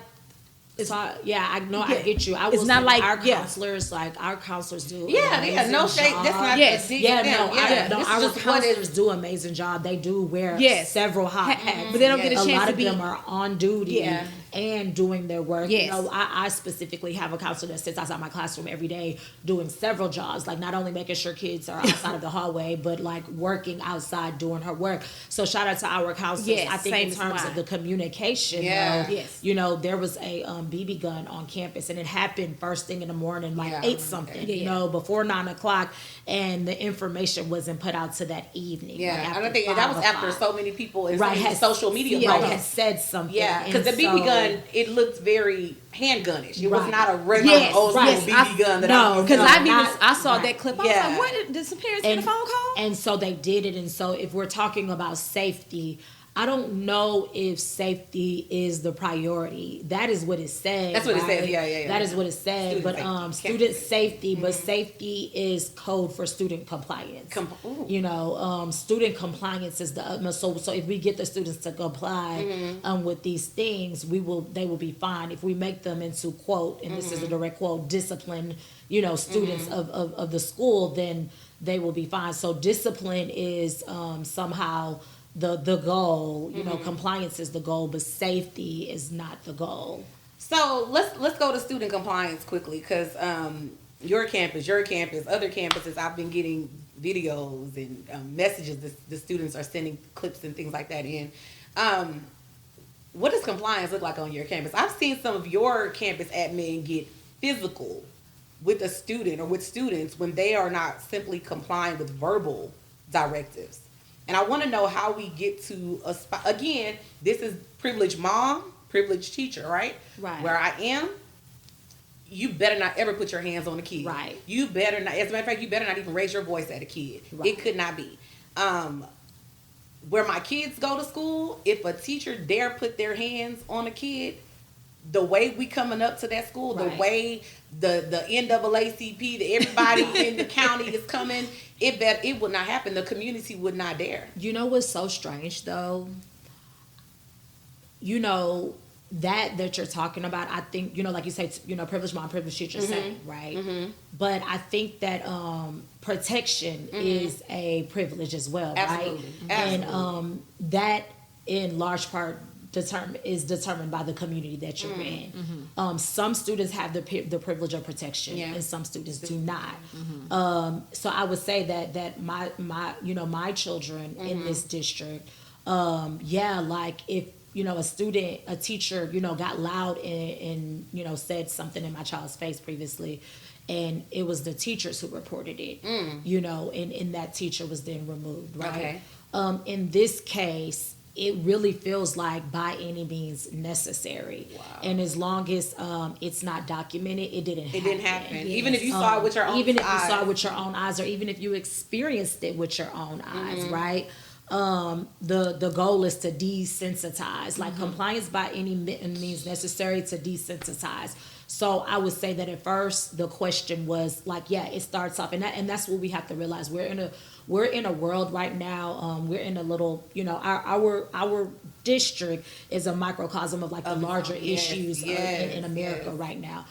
Speaker 3: I know, I get you. It's
Speaker 4: not like
Speaker 3: our counselors, our counselors do.
Speaker 2: No shade. That's not
Speaker 3: our counselors do an amazing job. They do wear several hats,
Speaker 4: but they don't get a chance
Speaker 3: lot
Speaker 4: to
Speaker 3: of
Speaker 4: be.
Speaker 3: them are on duty.
Speaker 4: Yeah.
Speaker 3: And doing their work.
Speaker 4: Yes.
Speaker 3: I specifically have a counselor that sits outside my classroom every day doing several jobs, like not only making sure kids are outside of the hallway, but like working outside doing her work. So shout out to our counselors. I think in terms of the communication, there was a BB gun on campus, and it happened first thing in the morning, like 8 something, before 9 o'clock, and the information wasn't put out to that evening.
Speaker 2: I don't think that was after so many people in social media
Speaker 3: had said something.
Speaker 2: Because the BB gun, it looked very handgunish. It was not a regular old school BB gun that
Speaker 4: I saw that clip. I was like, what? Did some parents get a phone call?
Speaker 3: And so they did it. And so if we're talking about safety, I don't know if safety is the priority. That is what it said.
Speaker 2: That's what it said. Yeah.
Speaker 3: That is what it said. Student safety, but safety is code for student compliance. Student compliance is the utmost. So if we get the students to comply with these things, they will be fine. If we make them into quote, and this is a direct quote, discipline, students of the school, then they will be fine. So discipline is somehow the goal, compliance is the goal, but safety is not the goal.
Speaker 2: So let's go to student compliance quickly, because your campus, other campuses, I've been getting videos and messages the students are sending clips and things like that in. What does compliance look like on your campus? I've seen some of your campus admin get physical with a student or with students when they are not simply complying with verbal directives. And I want to know how we get to a spot. Again, this is privileged mom, privileged teacher, right?
Speaker 3: Right.
Speaker 2: Where I am, you better not ever put your hands on a kid.
Speaker 3: Right.
Speaker 2: You better not. As a matter of fact, you better not even raise your voice at a kid. Right. It could not be. Where my kids go to school, if a teacher dare put their hands on a kid, the way we coming up to that school, the way the NAACP, everybody in the county is coming, it would not happen. The community would not dare.
Speaker 3: You know what's so strange though? That you're talking about, I think, like you say, privileged mom, privileged teacher, same, right? Mm-hmm. But I think that protection is a privilege as well,
Speaker 2: Absolutely.
Speaker 3: Right? Absolutely. And that in large part is determined by the community that you're in. Mm-hmm. Some students have the privilege of protection, and some students do not. Mm-hmm. So I would say that my children in this district, like if a teacher got loud and said something in my child's face previously, and it was the teachers who reported it, and that teacher was then removed, right? Okay. In this case, it really feels like by any means necessary. Wow. And as long as it's not documented, it didn't happen.
Speaker 2: Yes. Even if you saw it with your own eyes.
Speaker 3: Even if you saw it with your own eyes, or even if you experienced it with your own eyes, right? The goal is to desensitize. Like compliance by any means necessary to desensitize. So I would say that at first the question was like, it starts off, and that's what we have to realize. We're in a world right now. We're in a little, our district is a microcosm of like the larger issues in America right now.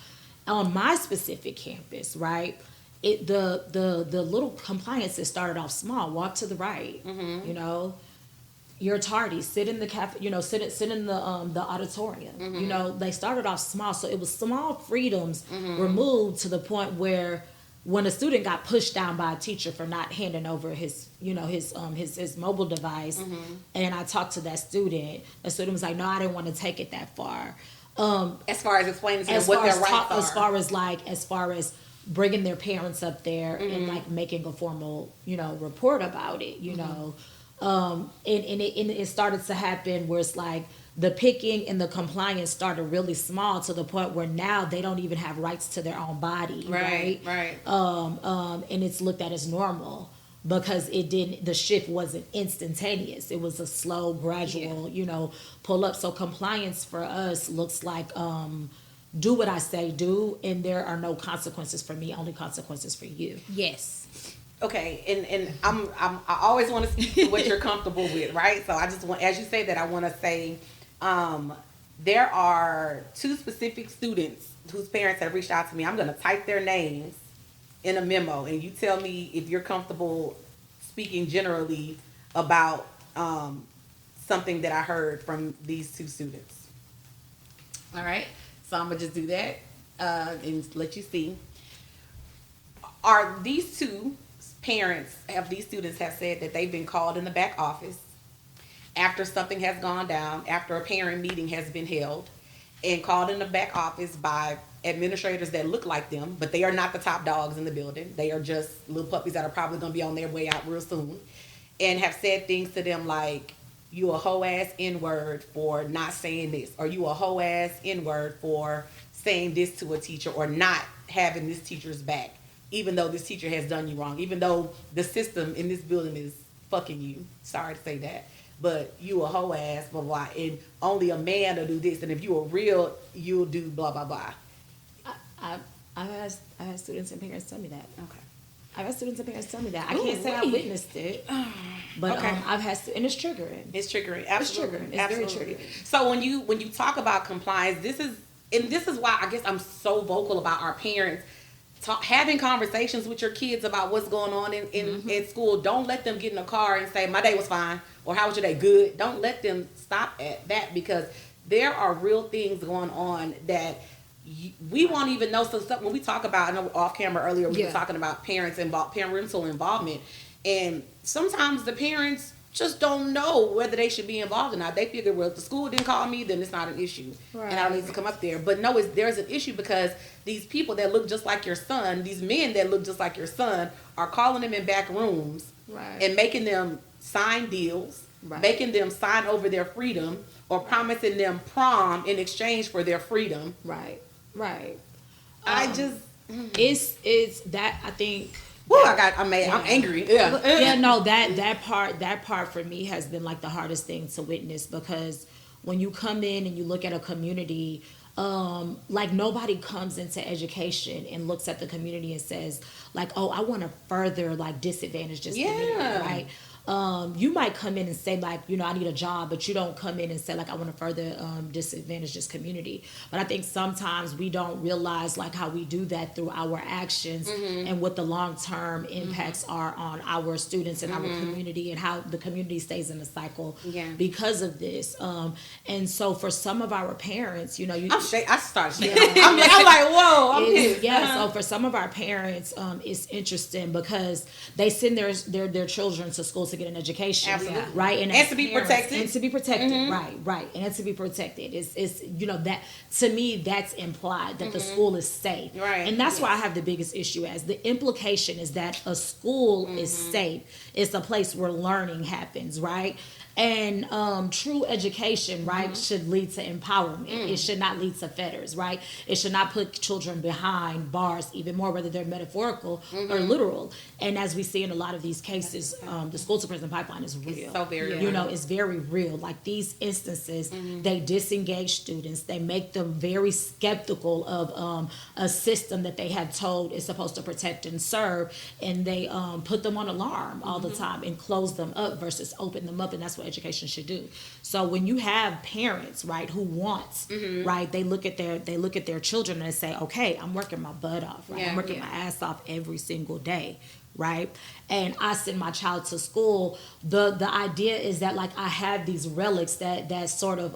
Speaker 3: On my specific campus, right, the little compliances started off small. Walk to the right, you're tardy. Sit in the cafe. Sit in the auditorium. They started off small, so it was small freedoms removed to the point where when a student got pushed down by a teacher for not handing over his mobile device, and I talked to that student, the student was like, "No, I didn't want to take it that far."
Speaker 1: As far as explaining to them what their rights are.
Speaker 3: As far as bringing their parents up there and like making a formal, report about it, and it started to happen where it's like the picking and the compliance started really small to the point where now they don't even have rights to their own body, right? And it's looked at as normal because the shift wasn't instantaneous. It was a slow, gradual, pull up. So compliance for us looks like do what I say do, and there are no consequences for me, only consequences for you.
Speaker 4: Yes.
Speaker 1: Okay, and I always want to speak to what you're comfortable with, right? So I just want, as you say that, I want to say there are 2 specific students whose parents have reached out to me. I'm going to type their names in a memo, and you tell me if you're comfortable speaking generally about something that I heard from these 2 students. All right, so I'm going to just do that and let you see. Are these 2 parents of these students have said that they've been called in the back office after something has gone down, after a parent meeting has been held, and called in the back office by administrators that look like them, but they are not the top dogs in the building. They are just little puppies that are probably going to be on their way out real soon, and have said things to them like, "You a hoe ass N-word for not saying this," or "You a hoe ass N-word for saying this to a teacher," or not having this teacher's back, even though this teacher has done you wrong, even though the system in this building is fucking you. Sorry to say that. But you a hoe ass, blah, blah, and only a man will do this, and if you a real, you'll do blah, blah, blah.
Speaker 3: I've had students and parents tell me that.
Speaker 1: Okay.
Speaker 3: I've had students and parents tell me that. I can't say I witnessed it, but
Speaker 1: Okay.
Speaker 3: I've had, and it's triggering.
Speaker 1: It's triggering. Absolutely.
Speaker 3: It's triggering. It's very triggering.
Speaker 1: So when you talk about compliance, this is why I guess I'm so vocal about our parents having conversations with your kids about what's going on in school. Don't let them get in a car and say, "My day was fine," or "How was your day?" Good. Don't let them stop at that, because there are real things going on that we won't even know. So stuff when we talk about, I know off camera earlier we were talking about parental involvement, and sometimes the parents just don't know whether they should be involved or not. They figure, well, if the school didn't call me, then it's not an issue, and I don't need to come up there. But no, there's an issue, because these people that look just like your son, these men that look just like your son, are calling them in back rooms and making them sign deals, making them sign over their freedom, or promising them prom in exchange for their freedom.
Speaker 3: Right.
Speaker 1: I just
Speaker 3: it's that, I think.
Speaker 1: Woo, I'm mad. I'm angry. Yeah.
Speaker 3: No, that part for me has been like the hardest thing to witness, because when you come in and you look at a community, like nobody comes into education and looks at the community and says like, "Oh, I want to further like disadvantage this community," right? You might come in and say like, I need a job, but you don't come in and say like, I want to further disadvantage this community. But I think sometimes we don't realize like how we do that through our actions and what the long-term impacts are on our students and our community, and how the community stays in the cycle because of this. And so for some of our parents,
Speaker 1: I start shaking. I'm like, whoa, I'm pissed.
Speaker 3: So for some of our parents, it's interesting because they send their children to school to get an education.
Speaker 1: Absolutely.
Speaker 3: Right?
Speaker 1: And to be protected.
Speaker 3: And to be protected. Right. And to be protected. It's that, to me, that's implied that the school is safe.
Speaker 1: Right.
Speaker 3: And that's why I have the biggest issue as the implication is that a school is safe. It's a place where learning happens, right? And true education, right, should lead to empowerment. It should not lead to fetters, right? It should not put children behind bars, even more, whether they're metaphorical or literal. And as we see in a lot of these cases, the school to prison pipeline is real.
Speaker 1: It's so very real.
Speaker 3: It's very real. Like these instances, they disengage students. They make them very skeptical of a system that they had told is supposed to protect and serve. And they put them on alarm all the time and close them up versus open them up. And that's what education should do. So when you have parents, right, who want, right, they look at their children and say, okay, I'm working my butt off, right? I'm working my ass off every single day, right? And I send my child to school. The idea is that like I have these relics that sort of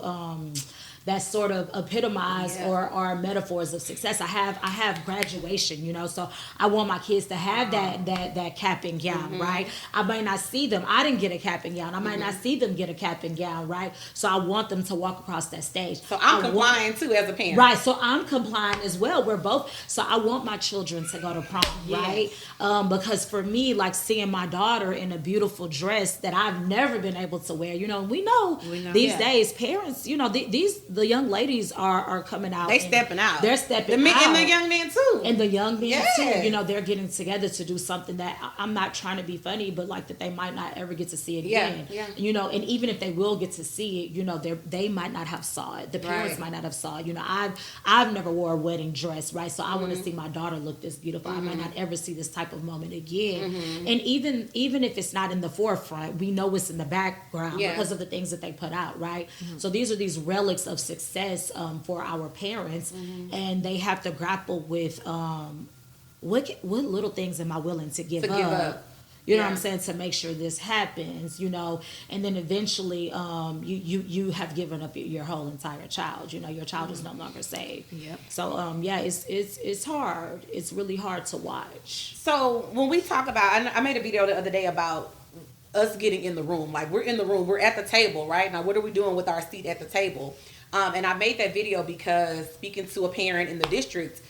Speaker 3: epitomize or are metaphors of success. I have graduation, you know, so I want my kids to have that cap and gown, right? I might not see them. I didn't get a cap and gown. I might not see them get a cap and gown, right? So I want them to walk across that stage.
Speaker 1: So I'm complying too as a parent.
Speaker 3: Right, so I'm complying as well. We're both. So I want my children to go to prom, right? Because for me, like seeing my daughter in a beautiful dress that I've never been able to wear, you know, we know these days parents, you know, the young ladies are coming out.
Speaker 1: They stepping out.
Speaker 3: They're stepping
Speaker 1: out.
Speaker 3: And
Speaker 1: the young men too.
Speaker 3: And the young men too. You know, they're getting together to do something that I'm not trying to be funny, but like that they might not ever get to see it again. You know, and even if they will get to see it, you know, they might not have saw it. The parents might not have saw it. You know, I've never wore a wedding dress, right? So I want to see my daughter look this beautiful. I might not ever see this type of moment again. And even if it's not in the forefront, we know it's in the background because of the things that they put out, right? So these are these relics of success for our parents, and they have to grapple with what little things am I willing to give up? You know what I'm saying? To make sure this happens, you know, and then eventually you have given up your whole entire child. You know, your child is no longer saved. So it's hard. It's really hard to watch.
Speaker 1: So when we talk about, I made a video the other day about us getting in the room. Like we're in the room, we're at the table, right? Now what are we doing with our seat at the table? And I made that video because speaking to a parent in the district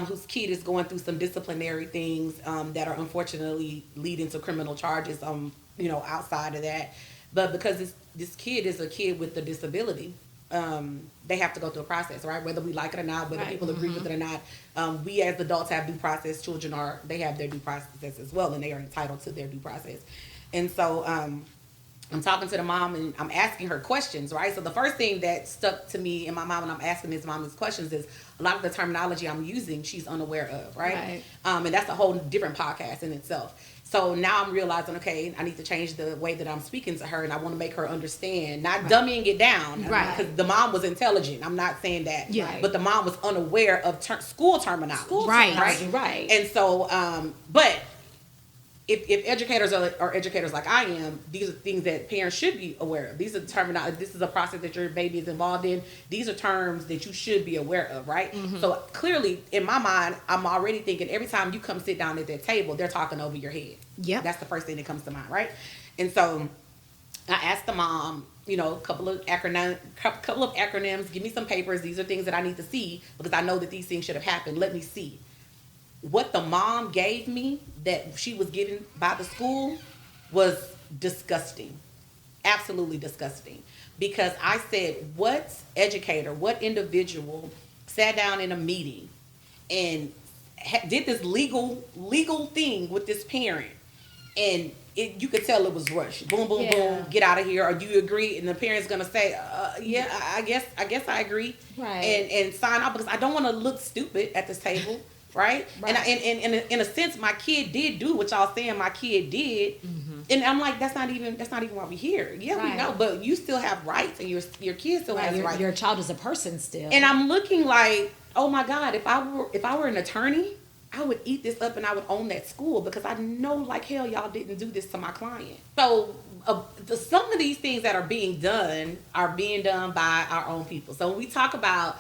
Speaker 1: whose kid is going through some disciplinary things that are unfortunately leading to criminal charges, you know, outside of that. But because this kid is a kid with a disability, they have to go through a process, right? Whether we like it or not, whether people agree with it or not. We as adults have due process. Children they have their due process as well, and they are entitled to their due process. And so I'm talking to the mom and I'm asking her questions, right? So the first thing that stuck to me in my mind when I'm asking this mom these questions is a lot of the terminology I'm using, she's unaware of, right? And that's a whole different podcast in itself. So now I'm realizing, okay, I need to change the way that I'm speaking to her, and I want to make her understand, not dummying it down, because the mom was intelligent. I'm not saying that, but the mom was unaware of school terminology, right? And so, but if educators are educators like I am, these are things that parents should be aware of. These are terminology. This is a process that your baby is involved in. These are terms that you should be aware of, right? So clearly, in my mind, I'm already thinking every time you come sit down at that table, they're talking over your head. That's the first thing that comes to mind, right? And so I asked the mom, you know, a couple of acronyms. Give me some papers. These are things that I need to see because I know that these things should have happened. Let me see. What the mom gave me that she was getting by the school was disgusting. Absolutely disgusting. Because I said, what educator, what individual sat down in a meeting and did this legal thing with this parent, and you could tell it was rushed. Boom, boom, boom. Get out of here. Or do you agree? And the parent's gonna say, I guess I agree. Right. And sign off because I don't want to look stupid at this table. Right? And in a sense, my kid did do what y'all saying my kid did, and I'm like, that's not even why we're here. We know, but you still have rights, and your kid still has rights.
Speaker 3: Your child is a person still.
Speaker 1: And I'm looking like, oh my God, if I were an attorney, I would eat this up and I would own that school because I know like hell y'all didn't do this to my client. So some of these things that are being done by our own people. So when we talk about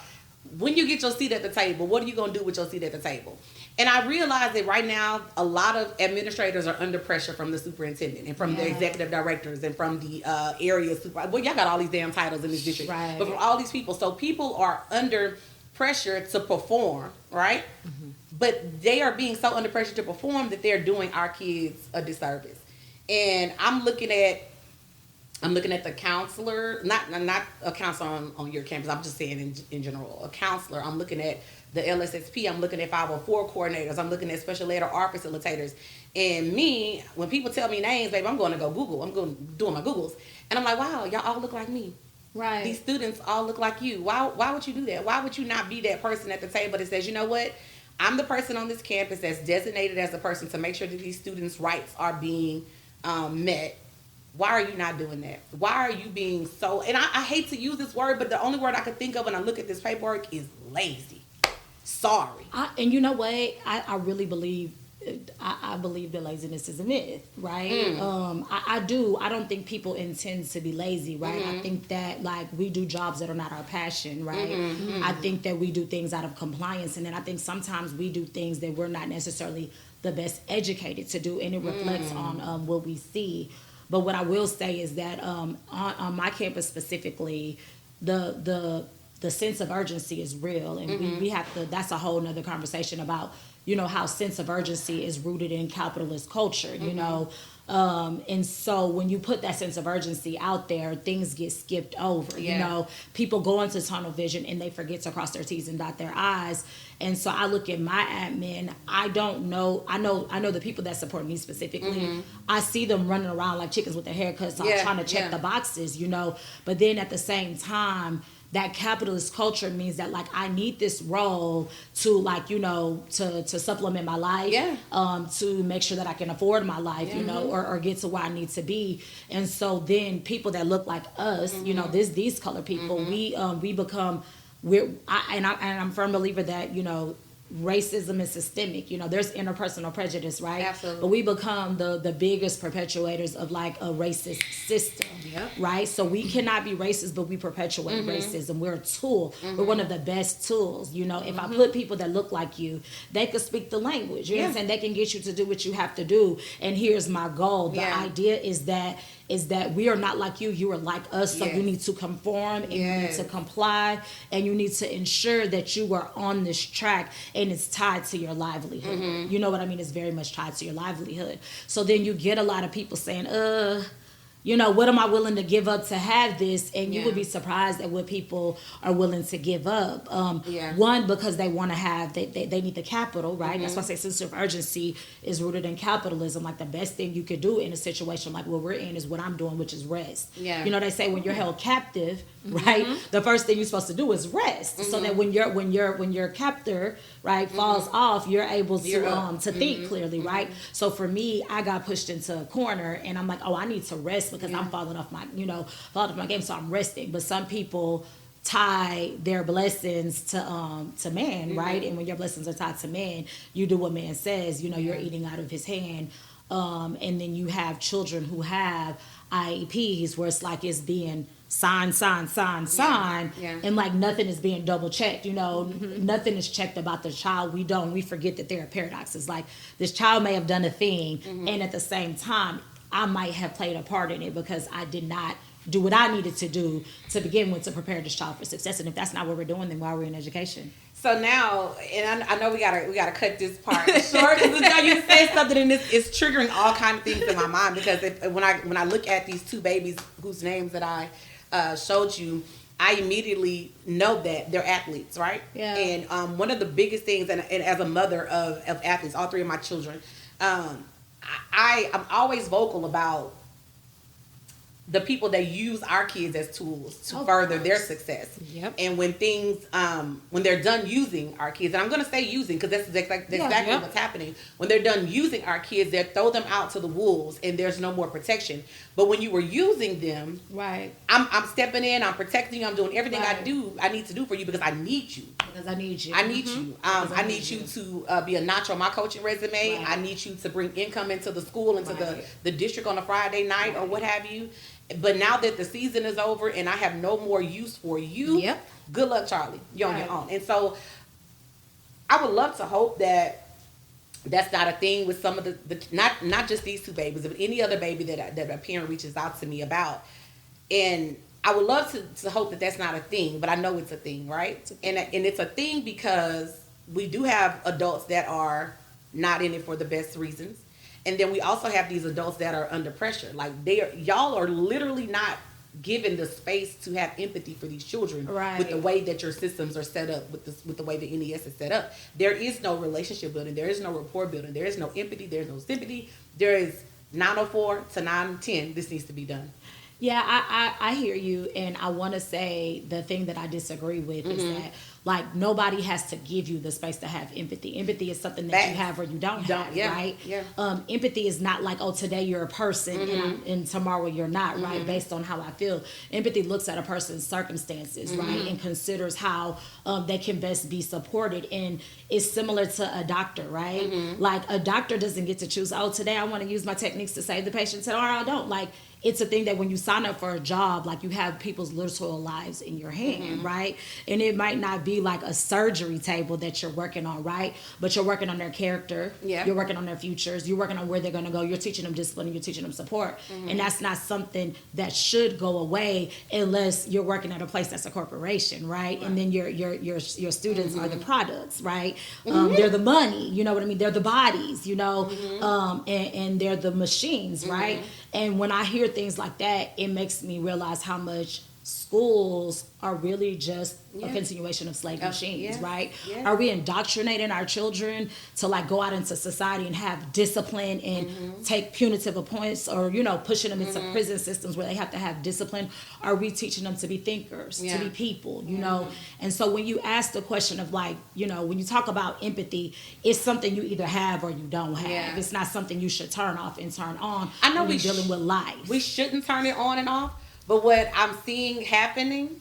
Speaker 1: when you get your seat at the table, what are you going to do with your seat at the table? And I realize that right now, a lot of administrators are under pressure from the superintendent and from the executive directors and from the area supervisor. Well, y'all got all these damn titles in this district. Right. But from all these people. So people are under pressure to perform, right? But they are being so under pressure to perform that they're doing our kids a disservice. And I'm looking at the counselor, not a counselor on your campus. I'm just saying in general, a counselor. I'm looking at the LSSP. I'm looking at 504 coordinators. I'm looking at special ed or art facilitators. And me, when people tell me names, baby, I'm going to go Google. I'm going doing my Googles, and I'm like, wow, y'all all look like me. Right. These students all look like you. Why would you do that? Why would you not be that person at the table that says, you know what? I'm the person on this campus that's designated as the person to make sure that these students' rights are being met. Why are you not doing that? Why are you being so, and I hate to use this word, but the only word I could think of when I look at this paperwork is lazy. Sorry.
Speaker 3: And you know what? I really believe I believe that laziness is a myth, right? I do. I don't think people intend to be lazy, right? I think that like we do jobs that are not our passion, right? I think that we do things out of compliance, and then I think sometimes we do things that we're not necessarily the best educated to do, and it reflects on what we see. But what I will say is that on my campus specifically, the sense of urgency is real, and we have to. That's a whole nother conversation about how sense of urgency is rooted in capitalist culture. And so when you put that sense of urgency out there, things get skipped over. People go into tunnel vision and they forget to cross their T's and dot their I's. And so I look at my admin. I know the people that support me specifically. I see them running around like chickens with their haircuts off, trying to check the boxes. But then at the same time, that capitalist culture means that like I need this role to like to supplement my life, to make sure that I can afford my life, or get to where I need to be. And so then people that look like us, these color people, we become I'm a firm believer that racism is systemic. There's interpersonal prejudice, right?
Speaker 2: Absolutely.
Speaker 3: But we become the biggest perpetuators of like a racist system, right? So we cannot be racist, but we perpetuate racism. We're a tool. We're one of the best tools. If I put people that look like you, they could speak the language. You know what I'm saying? They can get you to do what you have to do. And here's my goal. The idea is that we are not like you. You are like us. So you need to conform and you need to comply and you need to ensure that you are on this track and it's tied to your livelihood. You know what I mean? It's very much tied to your livelihood. So then you get a lot of people saying, what am I willing to give up to have this? And you would be surprised at what people are willing to give up. One, because they want to have, they need the capital, right? That's why I say sense of urgency is rooted in capitalism. Like the best thing you could do in a situation like what we're in is what I'm doing, which is rest. They say when you're held captive, right? The first thing you're supposed to do is rest. So that when your captor, right, falls off, you're able to think clearly, right? So for me, I got pushed into a corner and I'm like, I need to rest because I'm falling off my game, so I'm resting. But some people tie their blessings to man, right? And when your blessings are tied to man, you do what man says. You're eating out of his hand. And then you have children who have IEPs where it's like it's being sign, and like nothing is being double checked. Nothing is checked about the child. We forget that there are paradoxes. Like this child may have done a thing, and at the same time, I might have played a part in it because I did not do what I needed to do to begin with to prepare this child for success. And if that's not what we're doing, then why are we in education?
Speaker 2: So now, and I know we gotta cut this part short. Because you say something and it's triggering all kind of things in my mind. Because when I look at these two babies whose names that I showed you, I immediately know that they're athletes, right?
Speaker 3: Yeah.
Speaker 2: And one of the biggest things, and as a mother of athletes, all three of my children, I'm always vocal about the people that use our kids as tools to further their success.
Speaker 3: Yep.
Speaker 2: And when things, when they're done using our kids, and I'm going to say using because that's exactly what's happening. When they're done using our kids, they throw them out to the wolves and there's no more protection. But when you were using them,
Speaker 3: right,
Speaker 2: I'm stepping in, I'm protecting you, I'm doing everything I need to do for you because I need you.
Speaker 3: Because I need you.
Speaker 2: I need you. I need you to be a notch on my coaching resume.
Speaker 3: Right.
Speaker 2: I need you to bring income into the school, into the district on a Friday night or what have you. But now that the season is over and I have no more use for you, good luck, Charlie. You're on your own. And so I would love to hope that that's not a thing with some of the not just these two babies, but any other baby that a parent reaches out to me about. And I would love to hope that that's not a thing, but I know it's a thing, right? And it's a thing because we do have adults that are not in it for the best reasons. And then we also have these adults that are under pressure. Like y'all are literally not given the space to have empathy for these children with the way that your systems are set up, with the way the NES is set up. There is no relationship building. There is no rapport building. There is no empathy. There is no sympathy. There is 9:04 to 9:10. This needs to be done.
Speaker 3: Yeah, I hear you, and I want to say the thing that I disagree with is that like nobody has to give you the space to have empathy. Empathy is something that you have or you don't have, right?
Speaker 2: Yeah.
Speaker 3: Empathy is not like, oh, today you're a person and tomorrow you're not, right? Based on how I feel. Empathy looks at a person's circumstances, right, and considers how they can best be supported. And it's similar to a doctor, right? Like a doctor doesn't get to choose, oh, today I want to use my techniques to save the patient, or I don't. Like it's a thing that when you sign up for a job, like you have people's literal lives in your hand, right? And it might not be like a surgery table that you're working on, right? But you're working on their character.
Speaker 2: Yeah.
Speaker 3: You're working on their futures. You're working on where they're going to go. You're teaching them discipline and you're teaching them support. And that's not something that should go away unless you're working at a place that's a corporation, right? And then your students are the products, right? They're the money, you know what I mean? They're the bodies, you know, and they're the machines, right? And when I hear things like that, it makes me realize how much schools are really just a continuation of slave machines, right? Yeah. Are we indoctrinating our children to like go out into society and have discipline and take punitive appointments, or, you know, pushing them into prison systems where they have to have discipline? Are we teaching them to be thinkers, to be people, you know? And so when you ask the question of like, you know, when you talk about empathy, it's something you either have or you don't have.
Speaker 2: Yeah.
Speaker 3: It's not something you should turn off and turn on.
Speaker 2: I know
Speaker 3: when you're dealing with life.
Speaker 2: We shouldn't turn it on and off. But what I'm seeing happening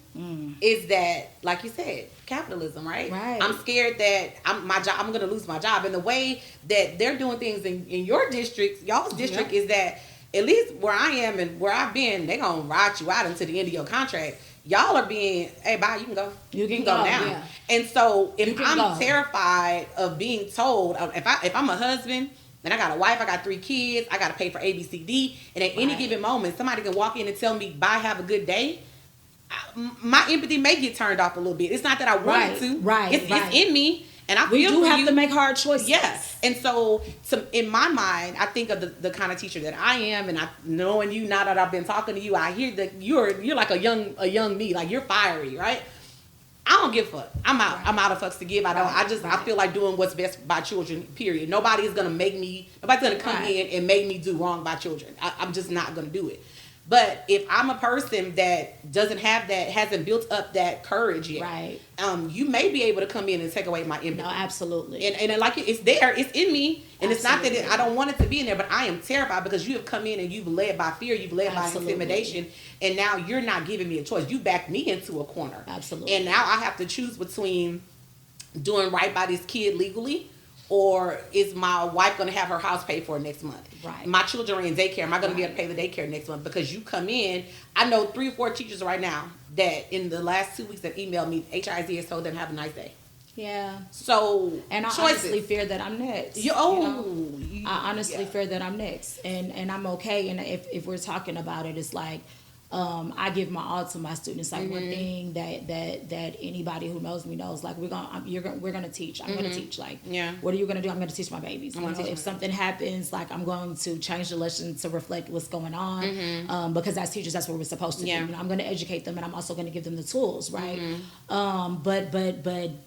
Speaker 2: is that, like you said, capitalism, right?
Speaker 3: Right.
Speaker 2: I'm scared that I'm going to lose my job. And the way that they're doing things in your district, y'all's district, is that at least where I am and where I've been, they're going to ride you out until the end of your contract. Y'all are being, hey, bye, you can go. You can go now. Yeah. And so if I'm terrified of being told, if I'm a husband, and I got a wife, I got 3 kids, I got to pay for A, B, C, D. And at any given moment, somebody can walk in and tell me, bye, have a good day. My empathy may get turned off a little bit. It's not that I want it to. It's in me. And I
Speaker 3: we
Speaker 2: feel
Speaker 3: do
Speaker 2: for
Speaker 3: have
Speaker 2: you.
Speaker 3: to make hard choices.
Speaker 2: Yes. And so in my mind, I think of the kind of teacher that I am, and knowing you now that I've been talking to you, I hear that you're like a young me, like you're fiery, right? I don't give a fuck. I'm out. I'm out of fucks to give. I feel like doing what's best by children, period. Nobody's gonna come in and make me do wrong by children. I'm just not gonna do it. But if I'm a person that doesn't have that, hasn't built up that courage yet, you may be able to come in and take away my empathy.
Speaker 3: No, absolutely.
Speaker 2: And like it's there, it's in me, and it's not that I don't want it to be in there, but I am terrified because you have come in and you've led by fear, you've led by intimidation, and now you're not giving me a choice. You backed me into a corner.
Speaker 3: Absolutely.
Speaker 2: And now I have to choose between doing right by this kid legally, or is my wife going to have her house paid for next month?
Speaker 3: Right.
Speaker 2: My children are in daycare. Am I going to be able to pay the daycare next month? Because you come in, I know 3 or 4 teachers right now that in the last 2 weeks that emailed me, HISD has told them have a nice day.
Speaker 3: Yeah.
Speaker 2: So,
Speaker 3: and I
Speaker 2: choices.
Speaker 3: honestly fear that I'm next. I honestly fear that I'm next, and I'm okay. And if we're talking about it, it's like I give my all to my students. Like one thing that anybody who knows me knows, like we're gonna teach. I'm gonna teach. Like, what are you gonna do? I'm gonna teach my babies. If something happens, like I'm going to change the lesson to reflect what's going on. Because as teachers, that's what we're supposed to do. You know, I'm gonna educate them, and I'm also gonna give them the tools, right? But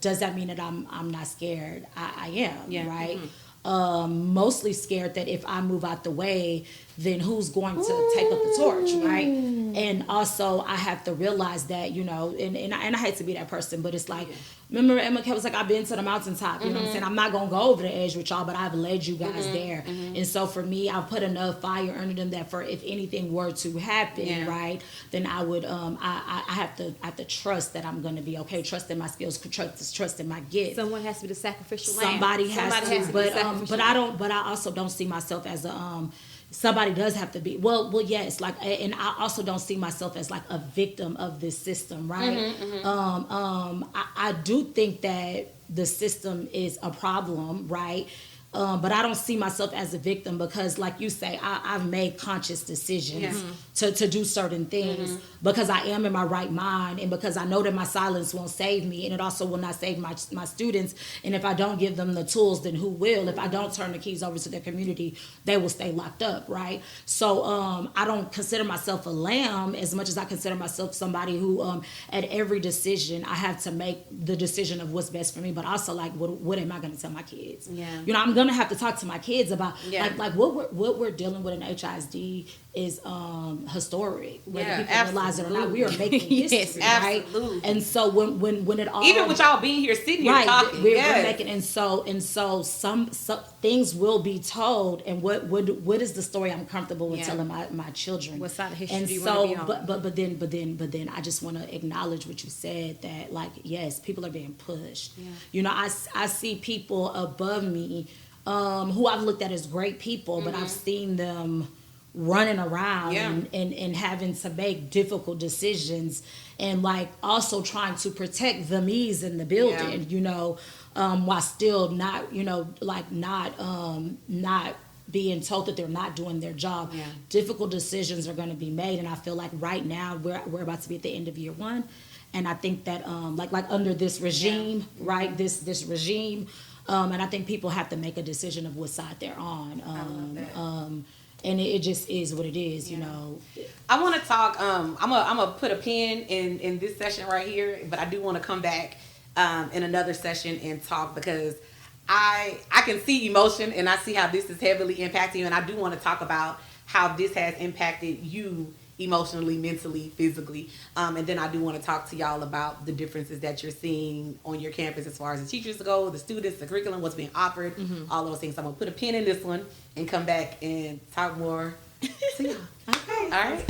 Speaker 3: does that mean that I'm not scared? I am, right? Mostly scared that if I move out the way, then who's going to take up the torch, right? And also I have to realize that, you know, and I hate to be that person, but it's like, remember Emma was like, I've been to the mountaintop, you know what I'm saying? I'm not going to go over the edge with y'all, but I've led you guys there. And so for me, I've put enough fire under them that for if anything were to happen, right, then I would, I have to trust that I'm going to be okay, trust in my skills, trust in my gift.
Speaker 4: Someone has to be the sacrificial lamb.
Speaker 3: Somebody has to, but I also don't see myself as a, somebody does have to be yes, like, and I also don't see myself as like a victim of this system, right? I do think that the system is a problem, right? But I don't see myself as a victim because, like you say, I've made conscious decisions to do certain things because I am in my right mind and because I know that my silence won't save me and it also will not save my students. And if I don't give them the tools, then who will? If I don't turn the keys over to their community, they will stay locked up, right? So I don't consider myself a lamb as much as I consider myself somebody who at every decision, I have to make the decision of what's best for me, but also like what am I going to tell my kids?
Speaker 2: Yeah.
Speaker 3: You know, I'm gonna have to talk to my kids about
Speaker 2: Yeah.
Speaker 3: like what we're dealing with in HISD is historic, whether
Speaker 2: Yeah,
Speaker 3: people realize it or not. We are making
Speaker 4: Yes,
Speaker 3: history, right?
Speaker 2: absolutely.
Speaker 3: And so when it all,
Speaker 2: Even with y'all being here, sitting here
Speaker 3: right,
Speaker 2: talking,
Speaker 3: we're
Speaker 2: yes.
Speaker 3: making, and so some things will be told, and what is the story I'm comfortable with
Speaker 2: Yeah.
Speaker 3: telling my children?
Speaker 4: What side of history
Speaker 3: And
Speaker 4: do you
Speaker 3: so,
Speaker 4: wanna be on?
Speaker 3: but then I just want to acknowledge what you said, that like, yes, people are being pushed.
Speaker 2: Yeah.
Speaker 3: You know, I see people above me who I've looked at as great people, but I've seen them running around
Speaker 2: Yeah.
Speaker 3: and having to make difficult decisions, and like also trying to protect the me's in the building,
Speaker 2: Yeah.
Speaker 3: you know, while still not, you know, like not being told that they're not doing their job.
Speaker 2: Yeah.
Speaker 3: Difficult decisions are going to be made, and I feel like right now we're about to be at the end of year one, and I think that like under this regime, right, this regime, and I think people have to make a decision of what side they're on.
Speaker 2: I love that.
Speaker 3: And it just is what it is, you know.
Speaker 2: I want to talk. I'm gonna put a pin in this session right here, but I do want to come back in another session and talk, because I can see emotion, and I see how this is heavily impacting you, and I do want to talk about how this has impacted you emotionally, mentally, physically, and then I do want to talk to y'all about the differences that you're seeing on your campus as far as the teachers go, the students, the curriculum, what's being offered, all those things. So I'm gonna put a pin in this one and come back and talk more to y'all.
Speaker 3: Okay.
Speaker 2: All right.